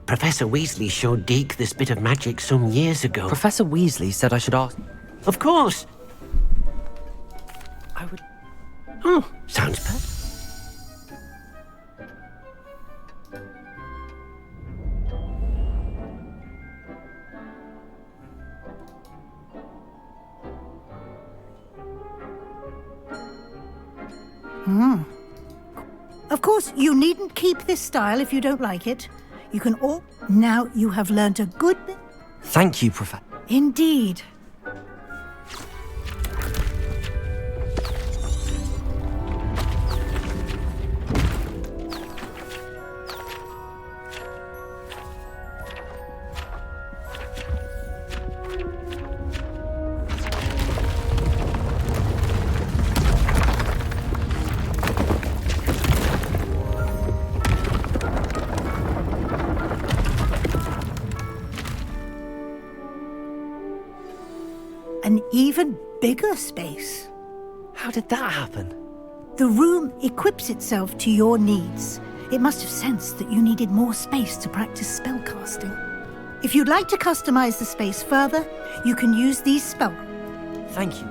Speaker 6: Professor Weasley showed Deke this bit of magic some years ago.
Speaker 2: Professor Weasley said I should ask...
Speaker 6: Of course!
Speaker 2: I would...
Speaker 6: Oh, sounds perfect.
Speaker 22: Of course, you needn't keep this style if you don't like it. You can all... Now you have learnt a good bit.
Speaker 2: Thank you, Professor.
Speaker 22: Indeed. An even bigger space.
Speaker 2: How did that happen?
Speaker 22: The room equips itself to your needs. It must have sensed that you needed more space to practice spellcasting. If you'd like to customize the space further, you can use these spell.
Speaker 2: Thank you.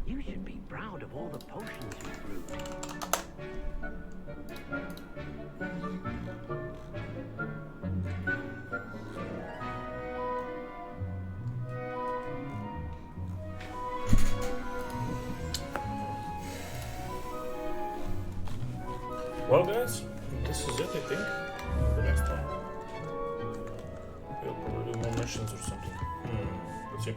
Speaker 6: You should be proud of all the potions you brewed.
Speaker 1: Well guys, this is it I think. The next one. We'll probably do more missions or something. Let's see.